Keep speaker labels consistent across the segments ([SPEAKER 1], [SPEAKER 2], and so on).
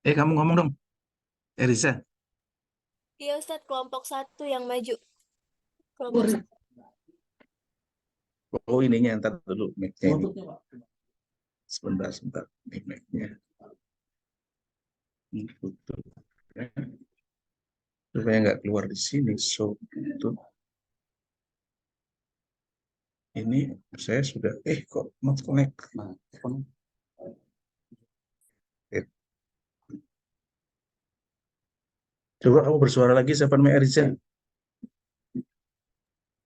[SPEAKER 1] Kamu ngomong dong, Eriza.
[SPEAKER 2] Iya Ustadz, kelompok satu yang maju. Kelompok satu.
[SPEAKER 1] Oh, ininya ntar dulu mic-nya ini. Sebentar, sebentar. Ini mic-nya. Ini tutup. Ya. Supaya nggak keluar di sini. So, itu. Ini saya sudah, kok not connect. Coba kamu bersuara lagi, siapa namanya Eriza?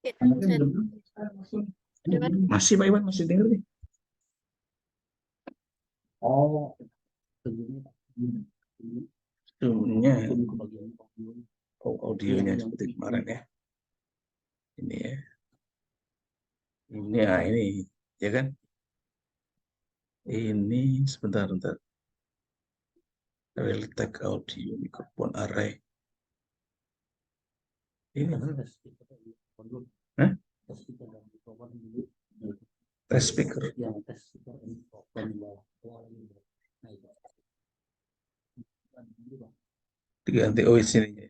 [SPEAKER 2] Ya, Ustadz. Dengar?
[SPEAKER 1] Masih Pak Iwan, masih dengar nih.
[SPEAKER 3] Oh,
[SPEAKER 1] Zoom-nya, audionya seperti kemarin ya. Ini ya. Ini, ya kan? Ini sebentar, sebentar. Will take audio microphone array. Ini mana? Hah? Tes speaker. Diganti sini.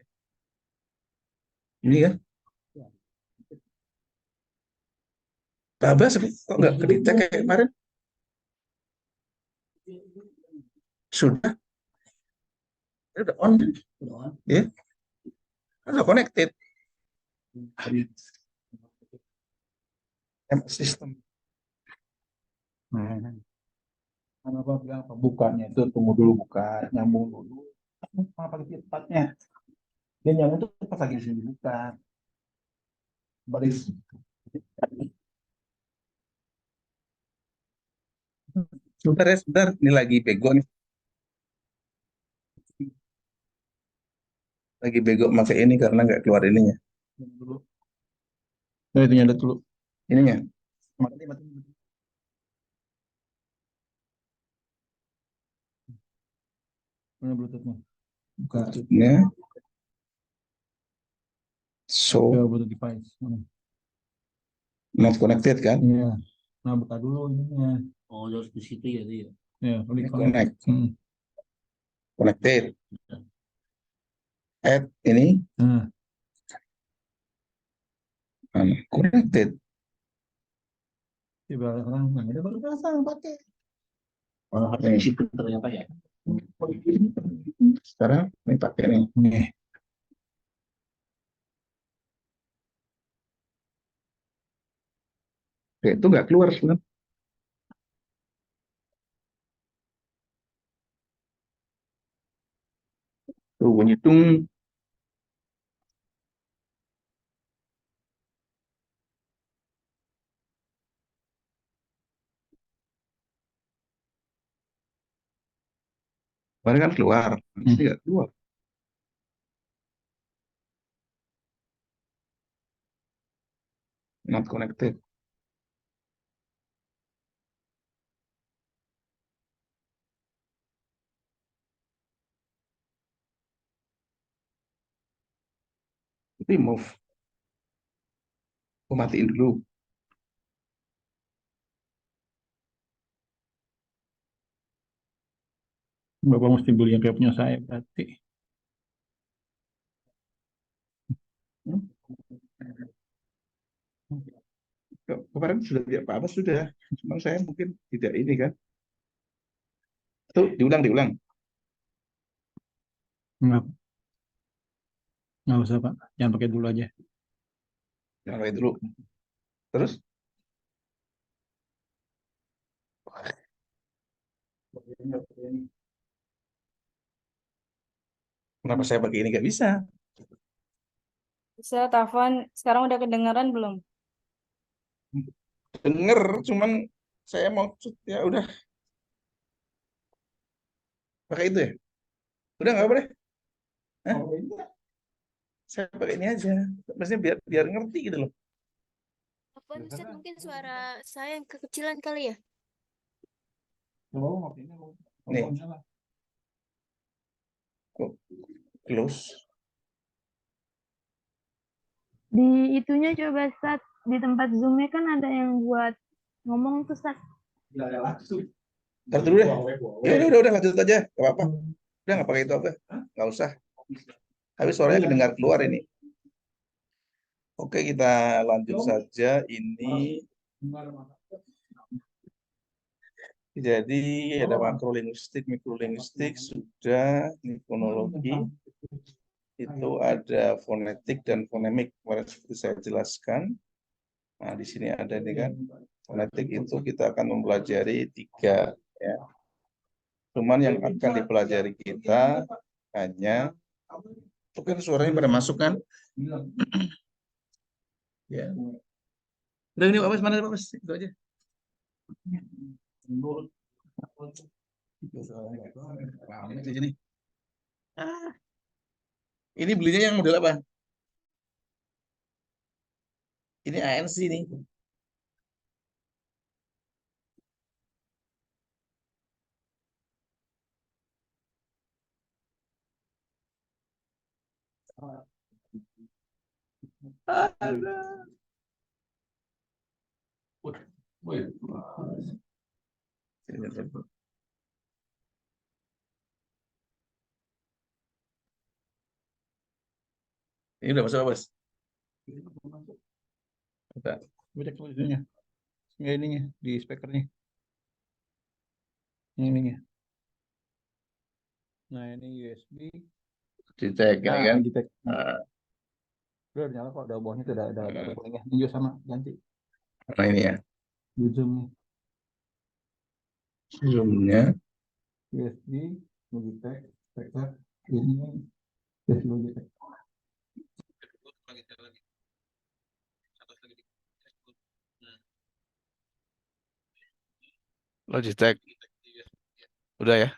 [SPEAKER 1] Ini kan? Pak Abbas kok nggak kedetek kayak kemarin? Sudah. Udah on. Ya. Udah connected. Sistem.
[SPEAKER 3] nah, kenapa bilang pembukanya itu tunggu dulu buka, nyambung dulu. Apa pakai tempatnya? Dia nyambung tuh pas lagi di sini buka. Balik.
[SPEAKER 1] Sebentar ya, sebentar. Ini lagi bego nih. Lagi bego pakai ini karena nggak keluar ininya.
[SPEAKER 3] Dulu. Nah, itu nyadar dulu.
[SPEAKER 1] Ininya.
[SPEAKER 3] Mati, mati. Mana Bluetoothnya? Buka.
[SPEAKER 1] Maksudnya, so
[SPEAKER 3] Ya, Bluetooth device.
[SPEAKER 1] not connected kan?
[SPEAKER 3] Iya. Nah, buka dulu ininya. Oh, harus di situ ya dia. Ya, klik
[SPEAKER 1] Connect.
[SPEAKER 3] Hmm.
[SPEAKER 1] Connected. Add ini.
[SPEAKER 3] Nah,
[SPEAKER 1] Connected.
[SPEAKER 3] coba sekarang, nah, ini baru pasang pakai.
[SPEAKER 1] Oh, di situ ternyata ya. Sekarang ini pakai nih.
[SPEAKER 3] Nih.
[SPEAKER 1] Oke, itu nggak keluar sebenarnya. Tuh bunyi tung. Kemarin kan keluar. Ini nggak keluar. Not connected. Remove. Aku matiin dulu.
[SPEAKER 3] Bapak mesti beli yang kayak punya saya berarti.
[SPEAKER 1] Hmm? Kemarin sudah tidak apa-apa sudah. Cuma saya mungkin tidak ini kan. Tuh diulang, diulang.
[SPEAKER 3] Nggak usah Pak, jangan pakai dulu aja.
[SPEAKER 1] Jangan pakai dulu. Terus? Kenapa saya pakai ini nggak bisa?
[SPEAKER 4] Bisa, Taufan. Sekarang udah kedengaran belum?
[SPEAKER 1] Denger, cuman saya mau ya udah pakai itu ya. Udah nggak boleh. Saya pakai ini aja. Maksudnya biar biar ngerti gitu loh.
[SPEAKER 2] Apa Ustadz, mungkin suara saya yang kekecilan kali ya?
[SPEAKER 1] Nih, kok close.
[SPEAKER 4] Di itunya coba Sat, di tempat Zoom-nya kan ada yang buat ngomong tuh Sat.
[SPEAKER 1] Ntar dulu deh. Ya udah lanjut aja. Gak apa-apa. Udah nggak pakai itu apa? Nggak usah. Tapi suaranya kedengar keluar ini. Oke, kita lanjut saja. Ini jadi ada makrolinguistik, mikrolinguistik, sudah. Ini fonologi. Itu ada fonetik dan fonemik. Kemarin seperti saya jelaskan. Nah, di sini ada ini kan. Fonetik itu kita akan mempelajari 3 ya. Cuman yang akan dipelajari kita hanya itu kan suaranya pada masuk kan? Ya. Udah ini Pak Bas, mana Pak Bas? Itu aja. Di sini. Ini belinya yang model apa? Ini ANC nih. Ini udah masuk Pak Bas? Udah. Cek dulu ininya. Nggak ininya di speakernya. Ini ininya. Nah, ini USB. Dicek ya kan? Dicek. Udah nyala kok, udah bawahnya tuh udah kuningnya. Ini juga sama, ganti. Nah ini ya. Di zoom-nya. Zoom-nya. USB, Logitech, speaker, ini Logitech. Logitech. Udah ya?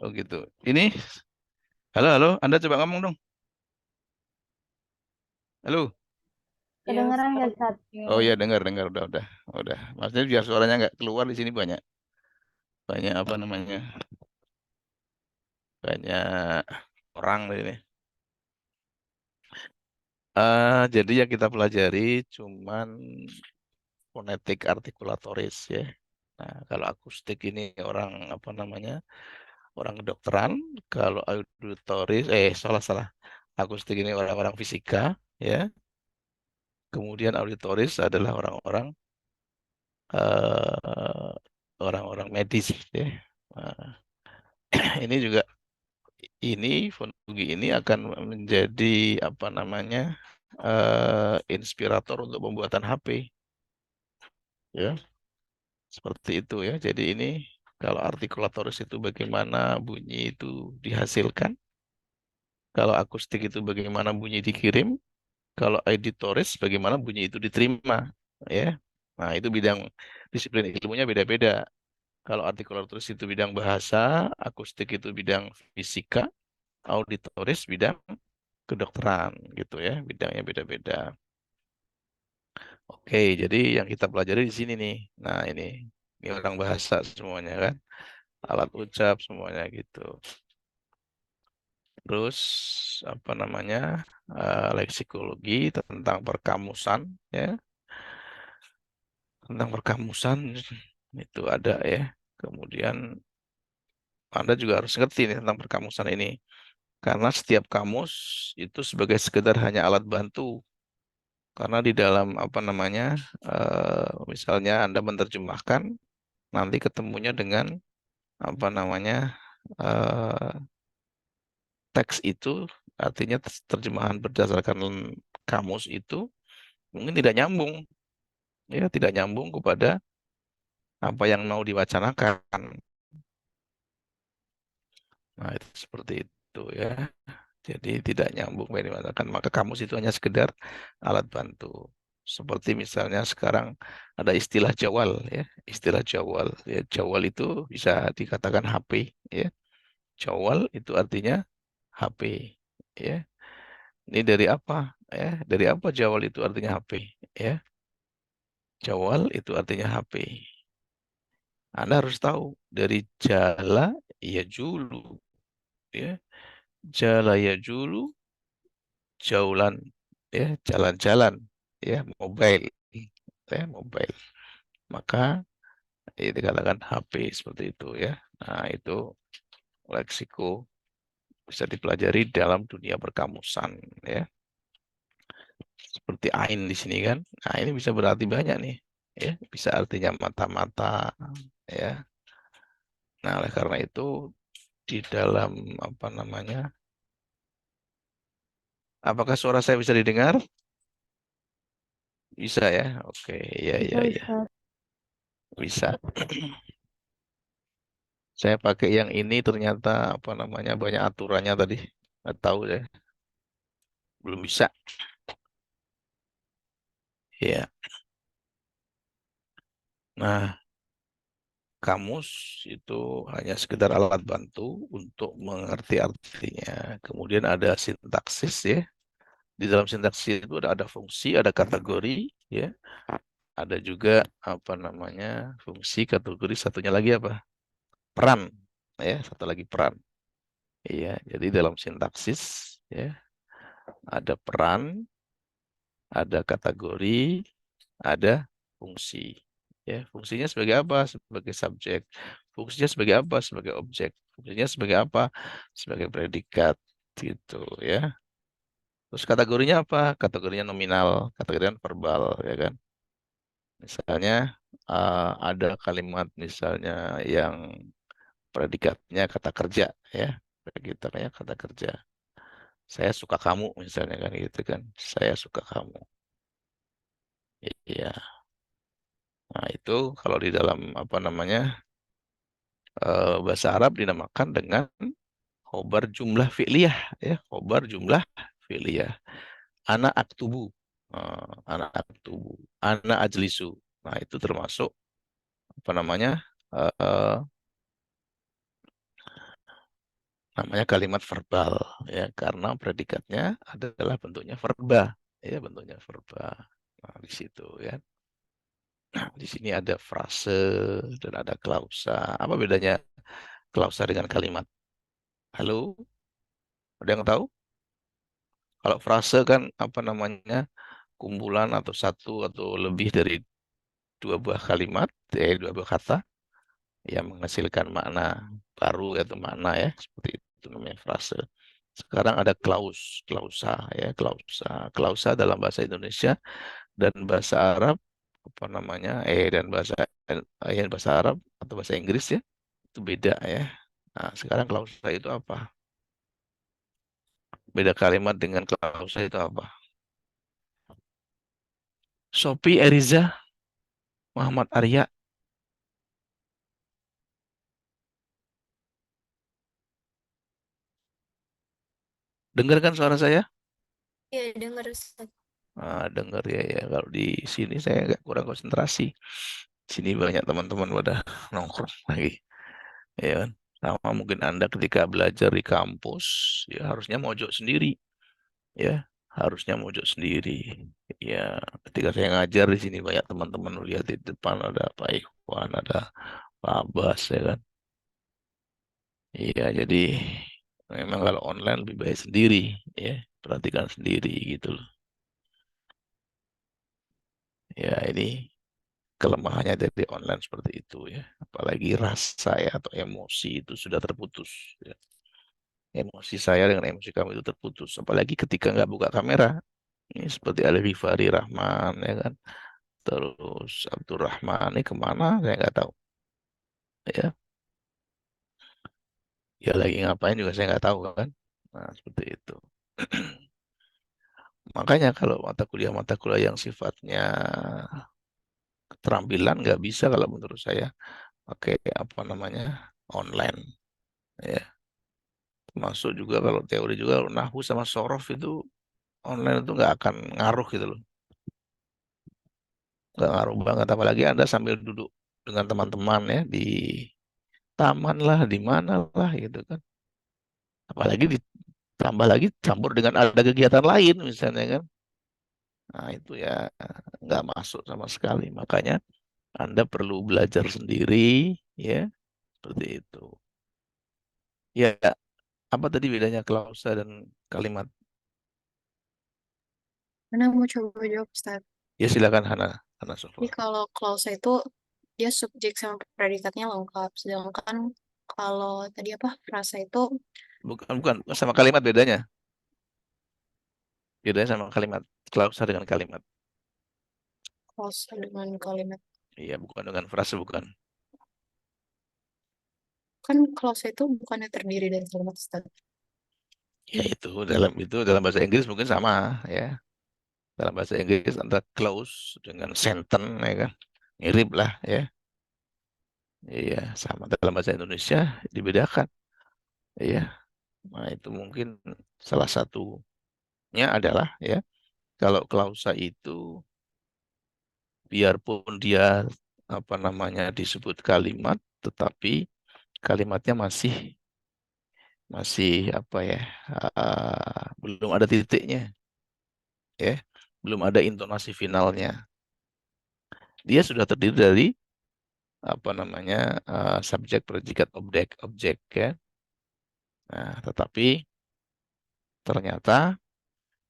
[SPEAKER 1] Oh gitu. Ini, halo, Anda coba ngomong dong. Halo.
[SPEAKER 4] Kedengeran nggak, Sat?
[SPEAKER 1] Oh iya, dengar, udah. Maksudnya biar suaranya nggak keluar di sini banyak apa namanya, banyak orang di sini. Jadi yang kita pelajari cuman fonetik artikulatoris ya. Nah, kalau akustik ini orang apa namanya, orang kedokteran. Kalau auditoris, salah. Akustik ini orang-orang fisika ya. Kemudian auditoris adalah eh, orang-orang medis ya. Nah, ini juga fonologi ini akan menjadi apa namanya, inspirator untuk pembuatan HP ya, seperti itu ya. Jadi ini kalau artikulatoris itu bagaimana bunyi itu dihasilkan, kalau akustik itu bagaimana bunyi dikirim, kalau auditoris bagaimana bunyi itu diterima ya. Nah, itu bidang disiplin ilmunya beda-beda. Kalau artikulatoris itu bidang bahasa, akustik itu bidang fisika, auditoris bidang kedokteran gitu ya, bidangnya beda-beda. Oke, jadi yang kita pelajari di sini nih. Nah, ini orang bahasa semuanya kan, alat ucap semuanya gitu. Terus apa namanya, leksikologi tentang perkamusan ya, tentang perkamusan itu ada ya. Kemudian Anda juga harus ngerti nih tentang perkamusan ini. Karena setiap kamus itu sebagai sekedar hanya alat bantu. Karena di dalam apa namanya, misalnya Anda menerjemahkan, nanti ketemunya dengan apa namanya, eh, teks itu, artinya terjemahan berdasarkan kamus itu mungkin tidak nyambung, ya tidak nyambung kepada apa yang mau diwacanakan. Nah, itu seperti itu ya. Jadi tidak nyambung yang diwacanakan. Maka kamus itu hanya sekedar alat bantu. Seperti misalnya sekarang ada istilah jawal ya, istilah jawal. Ya, jawal itu bisa dikatakan HP ya. Jawal itu artinya HP ya. Ini dari apa ya? Dari apa jawal itu artinya HP ya? Jawal itu artinya HP. Anda harus tahu dari jala ya julu ya. Jala ya julu jaulan ya, jalan-jalan ya, mobile ya, mobile. Maka itu dikatakan HP seperti itu ya. Nah, itu leksiko bisa dipelajari dalam dunia perkamusan ya. Seperti ain di sini kan. Nah, ini bisa berarti banyak nih ya, bisa artinya mata-mata ya. Nah, oleh karena itu di dalam apa namanya? Apakah suara saya bisa didengar? Bisa ya. Oke, iya
[SPEAKER 4] Bisa
[SPEAKER 1] iya iya.
[SPEAKER 4] Ustaz.
[SPEAKER 1] Bisa. Saya pakai yang ini ternyata apa namanya banyak aturannya tadi. Nggak tahu saya. Belum bisa. Ya. Nah, kamus itu hanya sekedar alat bantu untuk mengerti artinya. Kemudian ada sintaksis ya. Di dalam sintaksis itu ada fungsi, ada kategori ya. Ada juga apa namanya fungsi, kategori, satunya lagi apa? Peran ya, satu lagi peran. Iya, jadi dalam sintaksis ya ada peran, ada kategori, ada fungsi. Ya, fungsinya sebagai apa? Sebagai subjek. Fungsinya sebagai apa? Sebagai objek. Fungsinya sebagai apa? Sebagai predikat gitu ya. Terus kategorinya apa? Kategorinya nominal, kategorinya verbal ya kan. Misalnya ada kalimat misalnya yang predikatnya kata kerja ya. Predikatnya kata kerja. Saya suka kamu misalnya kan gitu kan. Saya suka kamu. Iya. Nah, itu kalau di dalam apa namanya bahasa Arab dinamakan dengan khobar jumlah fi'liyah ya, khobar jumlah fi'liyah. Ana aktubu, ana aktubu, ana ajlisu. Nah, itu termasuk apa namanya? eh, namanya kalimat verbal ya, karena predikatnya adalah bentuknya verba, ya bentuknya verba. Nah, di situ ya. Nah, di sini ada frase dan ada klausa. Apa bedanya klausa dengan kalimat? Halo, ada yang tahu? Kalau frase kan apa namanya kumpulan atau satu atau lebih dari dua buah kalimat, dua buah kata yang menghasilkan makna baru atau makna ya seperti itu namanya frase. Sekarang ada klausa ya, klausa dalam bahasa Indonesia dan bahasa Arab apa namanya dan bahasa Arab atau bahasa Inggris ya itu beda ya. Nah, sekarang klausa itu apa? Beda kalimat dengan klausa itu apa? Sophie Eriza Muhammad Arya. Dengarkan suara saya?
[SPEAKER 2] Iya, dengar Ustaz.
[SPEAKER 1] Dengar ya, ya. Kalau di sini saya agak kurang konsentrasi. Sini banyak teman-teman pada nongkrong lagi. Ya kan? Sama mungkin Anda ketika belajar di kampus, ya harusnya mojok sendiri. Ya, harusnya mojok sendiri. Ya, ketika saya ngajar di sini banyak teman-teman lihat di depan ada Pak Ikhwan, ada Pak Abbas, ya kan? Iya, jadi memang kalau online lebih baik sendiri, ya. Perhatikan sendiri gitu loh. Ya, ini kelemahannya dari online seperti itu ya. Apalagi rasa ya atau emosi itu sudah terputus. Ya. Emosi saya dengan emosi kamu itu terputus. Apalagi ketika nggak buka kamera. Ini seperti Ali Fahri Rahman ya kan. Terus Abdurrahman ini kemana? Saya nggak tahu. Ya, ya lagi ngapain juga saya nggak tahu kan. Nah seperti itu. Makanya kalau mata kuliah yang sifatnya keterampilan nggak bisa kalau menurut saya pakai apa namanya online. Ya. Masuk juga kalau teori juga kalau Nahwu sama Sorof itu online itu nggak akan ngaruh gitu loh. Nggak ngaruh banget. Apalagi Anda sambil duduk dengan teman-teman ya di taman lah, di mana lah gitu kan. Apalagi ditambah lagi campur dengan ada kegiatan lain misalnya kan. Nah itu ya nggak masuk sama sekali. Makanya Anda perlu belajar sendiri ya seperti itu. Ya apa tadi bedanya klausa dan kalimat?
[SPEAKER 5] Karena mau coba jawab, Ustaz.
[SPEAKER 1] Ya silakan Hana, Hana Sofwa.
[SPEAKER 5] Jadi kalau klausa itu dia subjek sama predikatnya lengkap. Sedangkan kalau tadi apa frasa itu
[SPEAKER 1] Bukan sama kalimat bedanya. Bedanya sama kalimat. Klausa dengan kalimat.
[SPEAKER 5] klausa dengan kalimat.
[SPEAKER 1] Iya, bukan dengan frase, bukan.
[SPEAKER 5] Kan klausa itu bukannya terdiri dari kalimat Ustaz.
[SPEAKER 1] Ya itu dalam bahasa Inggris mungkin sama ya. Dalam bahasa Inggris antara clause dengan sentence ya kan. Mirip lah ya. Iya, sama dalam bahasa Indonesia dibedakan. Iya. Nah, itu mungkin salah satunya adalah ya, kalau klausa itu biarpun dia apa namanya disebut kalimat, tetapi kalimatnya masih masih apa ya, belum ada titiknya, ya, belum ada intonasi finalnya. Dia sudah terdiri dari apa namanya subjek, predikat, objek ya. Nah, tetapi ternyata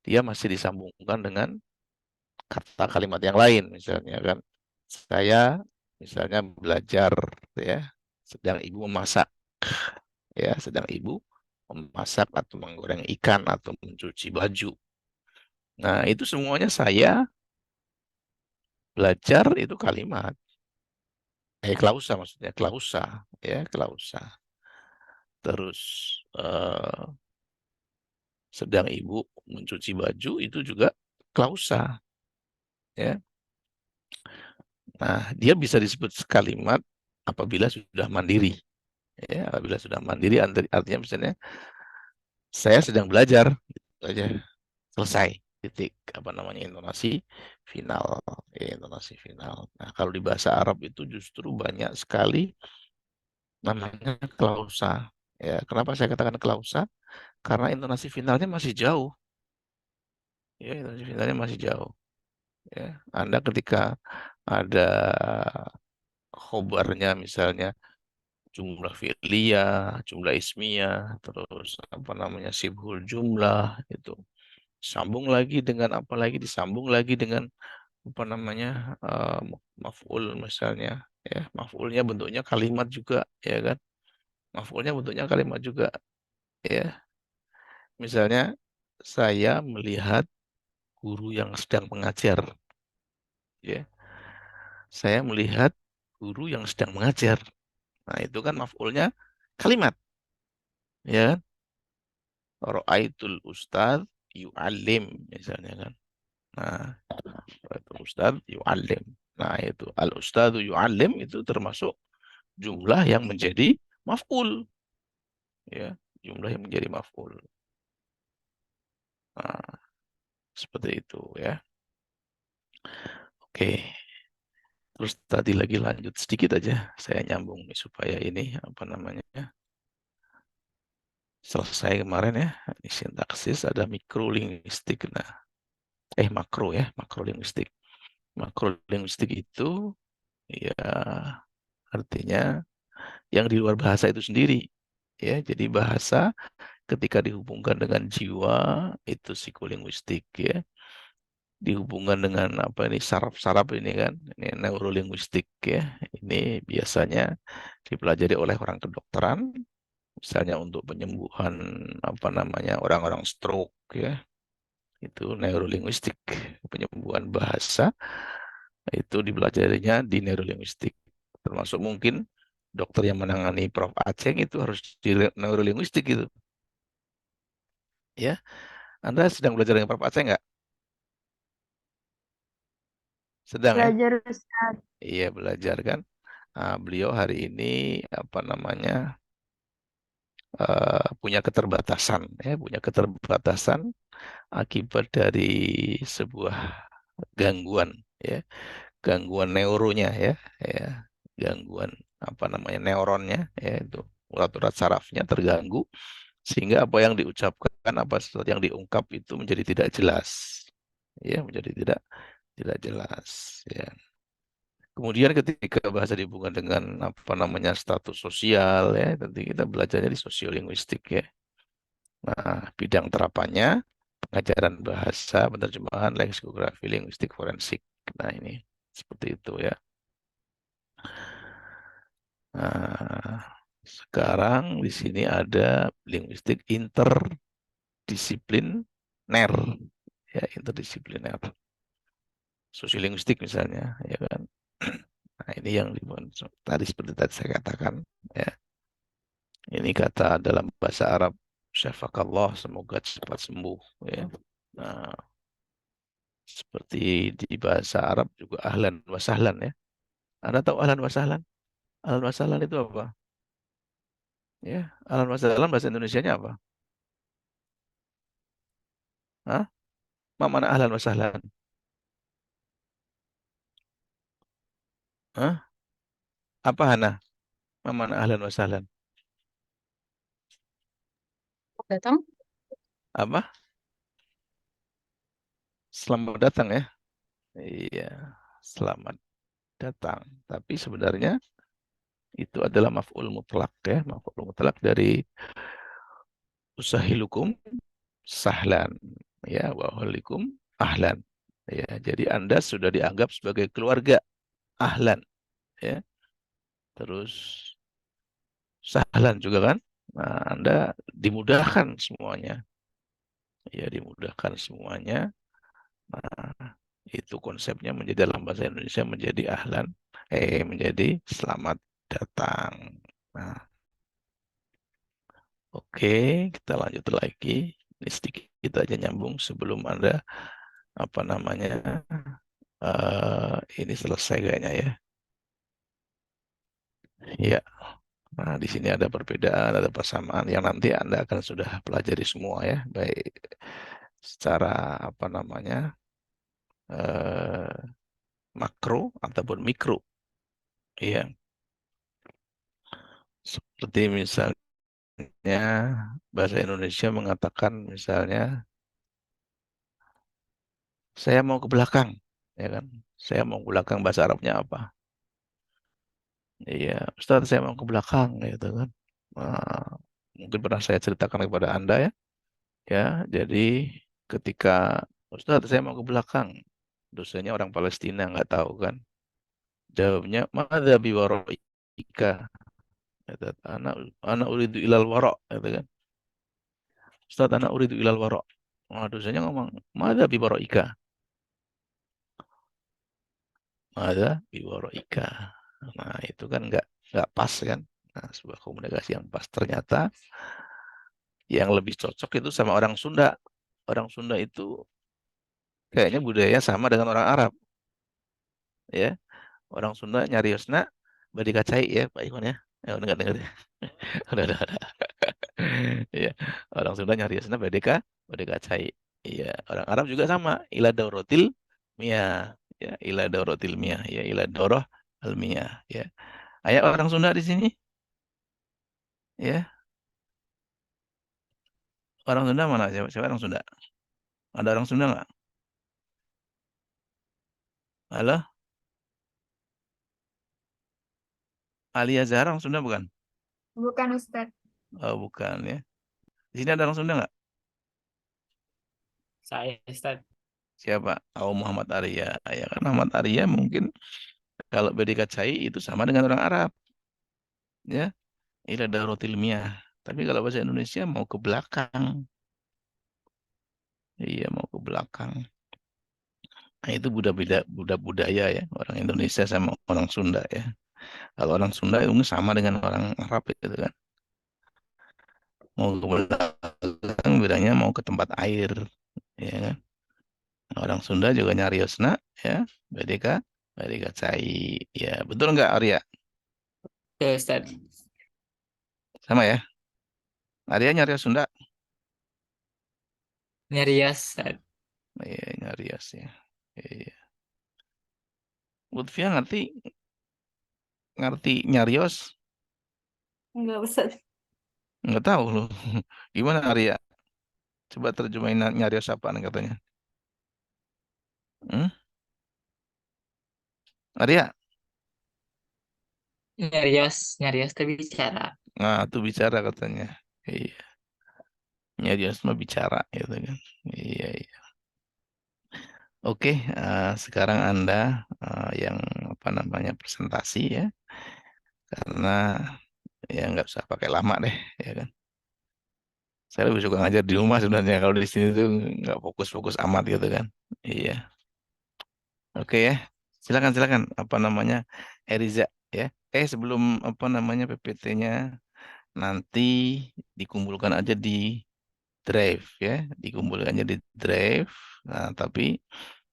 [SPEAKER 1] dia masih disambungkan dengan kata kalimat yang lain, misalnya kan. Saya misalnya belajar ya, sedang ibu memasak ya, sedang ibu memasak atau menggoreng ikan atau mencuci baju. Nah, itu semuanya saya belajar itu kalimat. Klausa maksudnya, klausa ya, klausa. Terus sedang ibu mencuci baju itu juga klausa ya. Nah, dia bisa disebut kalimat apabila sudah mandiri. Ya, apabila sudah mandiri artinya misalnya saya sedang belajar, gitu aja, selesai, titik, apa namanya, intonasi final, ya, intonasi final. Nah, kalau di bahasa Arab itu justru banyak sekali namanya klausa. Ya, kenapa saya katakan klausa? Karena intonasi finalnya masih jauh. Ya, intonasi finalnya masih jauh. Ya, Anda ketika ada khobarnya misalnya jumlah fi'liyah, jumlah ismiyah, terus apa namanya sibhul jumlah itu. Sambung lagi dengan apa lagi, disambung lagi dengan apa namanya maf'ul misalnya ya, maf'ulnya bentuknya kalimat juga ya kan, maf'ulnya bentuknya kalimat juga ya. Misalnya saya melihat guru yang sedang mengajar ya, saya melihat guru yang sedang mengajar. Nah, itu kan maf'ulnya kalimat ya kan. Ra'aitul ustadz yu'allim misalnya kan. Nah, ra'aitul ustadz yu'allim. Nah, itu al-ustadzu yu'allim itu termasuk jumlah yang menjadi maf'ul ya, jumlah yang menjadi maf'ul. Nah, seperti itu ya. Oke. Terus tadi lagi lanjut sedikit aja, saya nyambung nih supaya ini apa namanya selesai kemarin ya. Ini sintaksis, ada mikrolinguistik. Nah, makro ya, makrolinguistik. Makrolinguistik itu ya artinya yang di luar bahasa itu sendiri. Ya, jadi bahasa ketika dihubungkan dengan jiwa itu psikolinguistik ya. Dihubungkan dengan apa ini saraf-saraf ini kan, ini neurolinguistik ya. Ini biasanya dipelajari oleh orang kedokteran, misalnya untuk penyembuhan apa namanya orang-orang stroke ya. Itu neurolinguistik, penyembuhan bahasa itu dipelajarinya di neurolinguistik. Termasuk mungkin dokter yang menangani Prof. Aceng itu harus di neurolinguistik gitu. Ya, Anda sedang belajar dengan Prof. Aceng nggak? Sedang ya?
[SPEAKER 4] Belajar Ustaz.
[SPEAKER 1] Iya, belajar kan. Nah, beliau hari ini apa namanya punya keterbatasan, ya, punya keterbatasan akibat dari sebuah gangguan, ya, gangguan neuronya, ya, gangguan apa namanya neuronnya, ya, itu urat-urat sarafnya terganggu sehingga apa yang diucapkan, apa yang diungkap itu menjadi tidak jelas, ya, menjadi tidak jelas, ya. Kemudian ketika bahasa dihubungkan dengan apa namanya status sosial ya, nanti kita belajarnya di sosiolinguistik ya. Nah, bidang terapannya pengajaran bahasa, penerjemahan, leksikografi, linguistik forensik. Nah, ini seperti itu ya. Nah, sekarang di sini ada linguistik interdisipliner, ya interdisipliner, sosiolinguistik misalnya, ya kan. Nah, ini yang tadi seperti tadi saya katakan, ya. Ini kata dalam bahasa Arab, syafakallah, semoga cepat sembuh, ya. Nah, seperti di bahasa Arab juga ahlan wa sahlan, ya. Anda tahu ahlan wa sahlan? Ahlan wa sahlan itu apa? Ya, ahlan wa sahlan bahasa Indonesianya apa? Hah? Mana ahlan wa sahlan? Hah? Apa Hana? Mana ahlan wa sahlan?
[SPEAKER 5] Datang?
[SPEAKER 1] Apa? Selamat datang ya. Iya, selamat datang. Tapi sebenarnya itu adalah maf'ul mutlak ya, maf'ul mutlak dari usahilukum sahlan ya, wa ahlikum ahlan. Ya, jadi Anda sudah dianggap sebagai keluarga ahlan ya. Terus sahlan juga kan? Nah, Anda dimudahkan semuanya. Ya, dimudahkan semuanya. Nah, itu konsepnya menjadi dalam bahasa Indonesia menjadi ahlan, menjadi selamat datang. Nah, oke, kita lanjut lagi. Ini sedikit kita aja nyambung sebelum Anda apa namanya ini selesai kayaknya ya. Ya, nah di sini ada perbedaan, ada persamaan yang nanti Anda akan sudah pelajari semua ya, baik secara apa namanya eh, makro ataupun mikro. Iya, seperti misalnya bahasa Indonesia mengatakan misalnya saya mau ke belakang, ya kan? Saya mau ke belakang bahasa Arabnya apa? Iya, Ustaz saya mau ke belakang gitu kan. Nah, mungkin pernah saya ceritakan kepada Anda ya. Ya, jadi ketika Ustaz saya mau ke belakang, dosanya orang Palestina nggak tahu kan. Jawabnya madza bi waraika. Kata, anak uridu ilal wara, gitu kan. Ustaz anak uridu ilal wara. Nah, dosanya ngomong madza bi waraika. Madza bi waraika. Nah, itu kan nggak pas kan. Nah, sebuah komunikasi yang pas ternyata yang lebih cocok itu sama orang Sunda. Orang Sunda itu kayaknya budaya sama dengan orang Arab, ya. Orang Sunda nyariosna badi kacai ya, Pak Iwan ya. Ya, udah nggak dengar ya. Udah. Iya, orang Sunda nyariosna badi kacai. Iya, orang Arab juga sama. Ila dauratil miyah, ya, ila dauratil miyah, ya, ila daurah al miyah, ya. Ayah orang Sunda di sini, ya. Orang Sunda mana? Siapa orang Sunda? Ada orang Sunda nggak? Halo? Alia Zahra orang Sunda bukan?
[SPEAKER 2] Bukan Ustadz.
[SPEAKER 1] Oh, bukan ya. Di sini ada orang Sunda nggak?
[SPEAKER 6] Saya, Ustaz.
[SPEAKER 1] Siapa? Oh, Muhammad Arya. Ya kan Muhammad Arya mungkin kalau BDK Cai itu sama dengan orang Arab, ya. Ila darotil miyah. Tapi kalau bahasa Indonesia mau ke belakang. Iya, mau ke belakang. Nah, itu budaya ya, orang Indonesia sama orang Sunda ya. Kalau orang Sunda itu sama dengan orang Arab itu kan. Mau ke belakang bedanya mau ke tempat air, ya kan. Orang Sunda juga nyariosna ya, BDK BDK Cai. Ya, betul nggak Arya?
[SPEAKER 6] Tuh, Ustaz.
[SPEAKER 1] Sama ya? Arya nyarios Sunda?
[SPEAKER 6] Nyarias, Ustaz.
[SPEAKER 1] Iya, nyarios ya. Iya. Lutfia ngerti ngerti nyarios?
[SPEAKER 2] Enggak Ustadz.
[SPEAKER 1] Nggak tahu loh. Gimana Arya? Coba terjemahin nyarios apaan katanya? Hmm? Arya?
[SPEAKER 6] Nyarias tapi bicara.
[SPEAKER 1] Nah, itu bicara katanya. Iya, nyarios mah bicara gitu kan. Iya, iya. Oke, sekarang Anda yang apa namanya presentasi ya. karena ya nggak usah pakai lama deh, ya kan. Saya lebih suka ngajar di rumah sebenarnya, kalau di sini tuh nggak fokus-fokus amat gitu kan. Iya, oke ya. Silakan silakan. Apa namanya, Eriza ya. Sebelum apa namanya PPT-nya nanti dikumpulkan aja di Drive ya, dikumpulkan aja di Drive. Nah, tapi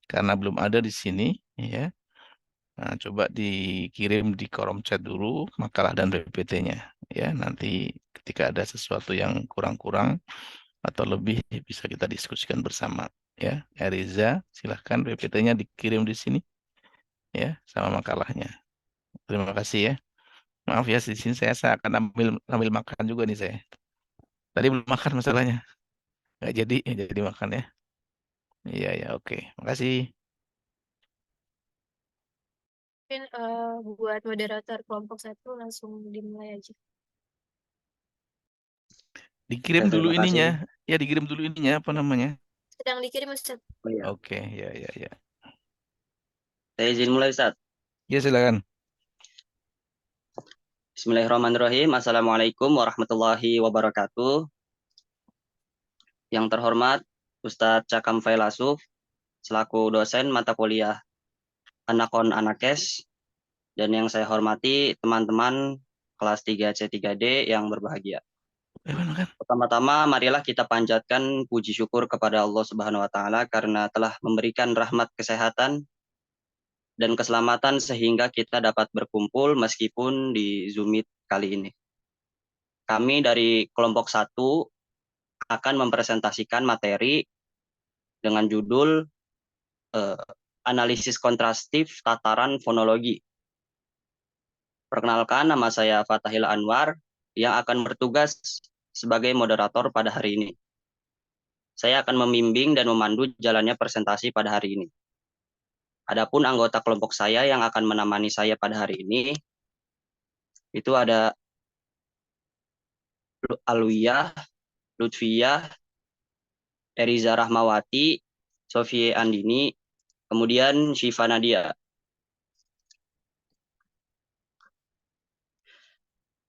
[SPEAKER 1] karena belum ada di sini ya, nah, coba dikirim di kolom chat dulu makalah dan PPT-nya ya. Nanti ketika ada sesuatu yang kurang-kurang atau lebih bisa kita diskusikan bersama ya. Eriza, silahkan PPT-nya dikirim di sini ya sama makalahnya. Terima kasih ya. Maaf ya, di sini saya akan ambil makan juga nih saya. Tadi belum makan masalahnya. Nggak jadi makan ya. Iya ya, oke. Makasih.
[SPEAKER 2] Mungkin buat moderator kelompok 1 langsung dimulai aja.
[SPEAKER 1] Dikirim
[SPEAKER 7] Ya,
[SPEAKER 1] dulu
[SPEAKER 7] terima kasih.
[SPEAKER 1] ininya. Ya, dikirim dulu ininya apa namanya?
[SPEAKER 2] Sedang dikirim Ustaz.
[SPEAKER 7] Oh iya.
[SPEAKER 1] Oke, ya ya ya.
[SPEAKER 7] Saya izin mulai, Ustaz.
[SPEAKER 1] Ya, silakan.
[SPEAKER 7] Bismillahirrahmanirrahim. Assalamualaikum warahmatullahi wabarakatuh. Yang terhormat Ustadz Cakam Failasuf, selaku dosen mata kuliah Anakon Anakes, dan yang saya hormati teman-teman kelas 3C3D yang berbahagia.
[SPEAKER 1] Makan.
[SPEAKER 7] Pertama-tama, marilah kita panjatkan puji syukur kepada Allah Subhanahu wa Ta'ala karena telah memberikan rahmat kesehatan dan keselamatan sehingga kita dapat berkumpul meskipun di Zoom Meet kali ini. Kami dari kelompok 1 akan mempresentasikan materi dengan judul Analisis Kontrastif Tataran Fonologi. Perkenalkan, nama saya Fatahil Anwar yang akan bertugas sebagai moderator pada hari ini. Saya akan membimbing dan memandu jalannya presentasi pada hari ini. Adapun anggota kelompok saya yang akan menemani saya pada hari ini, itu ada Alwiyah, Lutfiyah, Eriza Rahmawati, Sofie Andini, kemudian Syifa Nadia.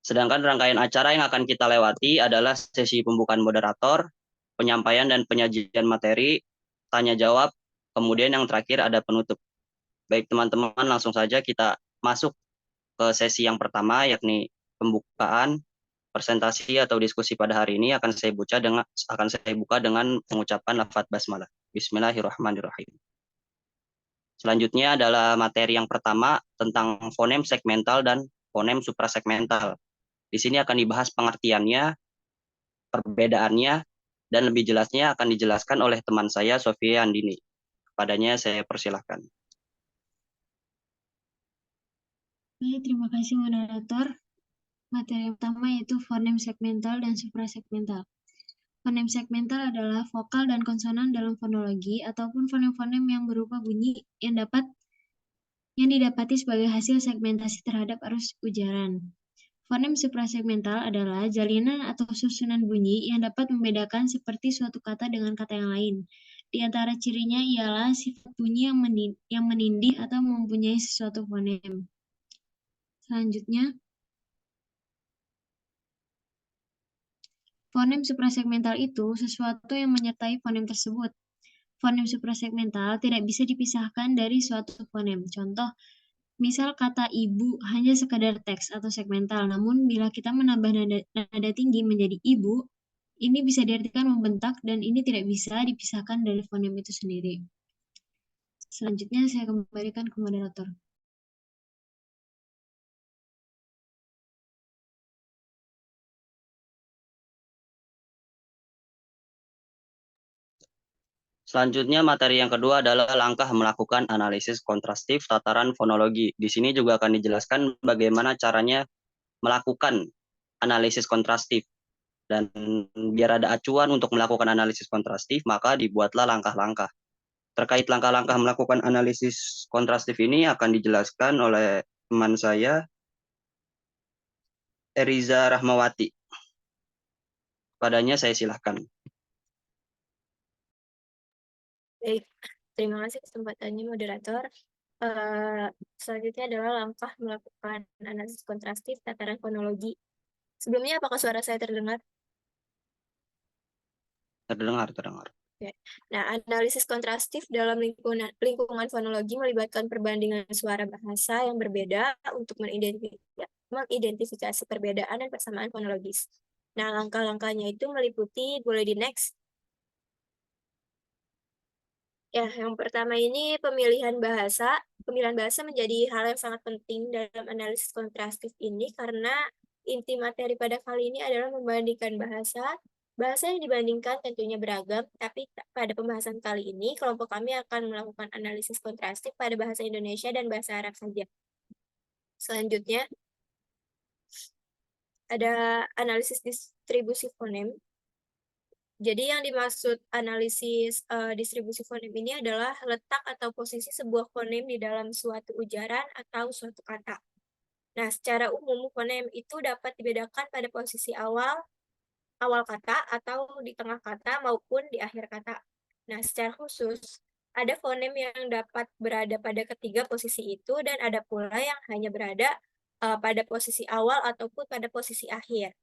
[SPEAKER 7] Sedangkan rangkaian acara yang akan kita lewati adalah sesi pembukaan moderator, penyampaian dan penyajian materi, tanya jawab, kemudian yang terakhir ada penutup. Baik teman-teman, langsung saja kita masuk ke sesi yang pertama, yakni pembukaan presentasi atau diskusi pada hari ini akan saya buka dengan mengucapkan lafaz basmalah. Bismillahirrahmanirrahim. Selanjutnya adalah materi yang pertama tentang fonem segmental dan fonem suprasegmental. Di sini akan dibahas pengertiannya, perbedaannya, dan lebih jelasnya akan dijelaskan oleh teman saya, Sofia Andini. Kepadanya saya persilahkan.
[SPEAKER 4] Oke, terima kasih moderator. Materi yang pertama yaitu fonem segmental dan suprasegmental. Fonem segmental adalah vokal dan konsonan dalam fonologi ataupun fonem-fonem yang berupa bunyi yang didapati sebagai hasil segmentasi terhadap arus ujaran. Fonem suprasegmental adalah jalinan atau susunan bunyi yang dapat membedakan seperti suatu kata dengan kata yang lain. Di antara cirinya ialah sifat bunyi yang menindih atau mempunyai sesuatu fonem. Selanjutnya, fonem suprasegmental itu sesuatu yang menyertai fonem tersebut. Fonem suprasegmental tidak bisa dipisahkan dari suatu fonem. Contoh, misal kata ibu hanya sekadar teks atau segmental, namun bila kita menambah nada tinggi menjadi ibu, ini bisa diartikan membentak dan ini tidak bisa dipisahkan dari fonem itu sendiri. Selanjutnya saya kembalikan ke moderator.
[SPEAKER 7] Selanjutnya materi yang kedua adalah langkah melakukan analisis kontrastif tataran fonologi. Di sini juga akan dijelaskan bagaimana caranya melakukan analisis kontrastif. Dan biar ada acuan untuk melakukan analisis kontrastif, maka dibuatlah langkah-langkah. Terkait langkah-langkah melakukan analisis kontrastif ini akan dijelaskan oleh teman saya, Eriza Rahmawati. Padanya saya silahkan.
[SPEAKER 2] Baik, terima kasih kesempatannya moderator. Selanjutnya adalah langkah melakukan analisis kontrastif tataran fonologi. Sebelumnya, apakah suara saya terdengar?
[SPEAKER 7] Terdengar.
[SPEAKER 2] Oke. Nah, analisis kontrastif dalam lingkungan fonologi melibatkan perbandingan suara bahasa yang berbeda untuk mengidentifikasi perbedaan dan persamaan fonologis. Nah, langkah-langkahnya itu meliputi, boleh di next. Ya, yang pertama ini pemilihan bahasa. Pemilihan bahasa menjadi hal yang sangat penting dalam analisis kontrastif ini karena inti materi pada kali ini adalah membandingkan bahasa. Bahasa yang dibandingkan tentunya beragam, tapi pada pembahasan kali ini, kelompok kami akan melakukan analisis kontrastif pada bahasa Indonesia dan bahasa Arab saja. Selanjutnya, ada analisis distribusi fonem. Jadi yang dimaksud analisis distribusi fonem ini adalah letak atau posisi sebuah fonem di dalam suatu ujaran atau suatu kata. Nah, secara umum fonem itu dapat dibedakan pada posisi awal kata atau di tengah kata maupun di akhir kata. Nah, secara khusus ada fonem yang dapat berada pada ketiga posisi itu dan ada pula yang hanya berada pada posisi awal ataupun pada posisi akhir.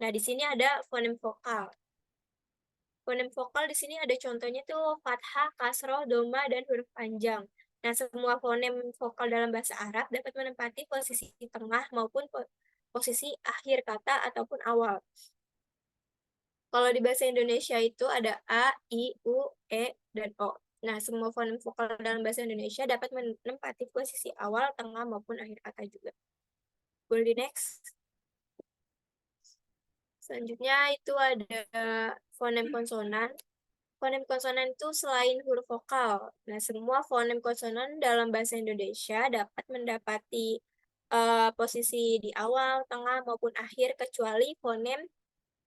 [SPEAKER 2] Nah, di sini ada fonem vokal. Fonem vokal di sini ada contohnya tuh fathah, kasroh, doma, dan huruf panjang. Nah, semua fonem vokal dalam bahasa Arab dapat menempati posisi tengah maupun posisi akhir kata ataupun awal. Kalau di bahasa Indonesia itu ada A, I, U, E, dan O. Nah, semua fonem vokal dalam bahasa Indonesia dapat menempati posisi awal, tengah, maupun akhir kata juga. Boleh di next. Selanjutnya itu ada fonem konsonan. Fonem konsonan itu selain huruf vokal. Nah, semua fonem konsonan dalam bahasa Indonesia dapat mendapati posisi di awal, tengah, maupun akhir, kecuali fonem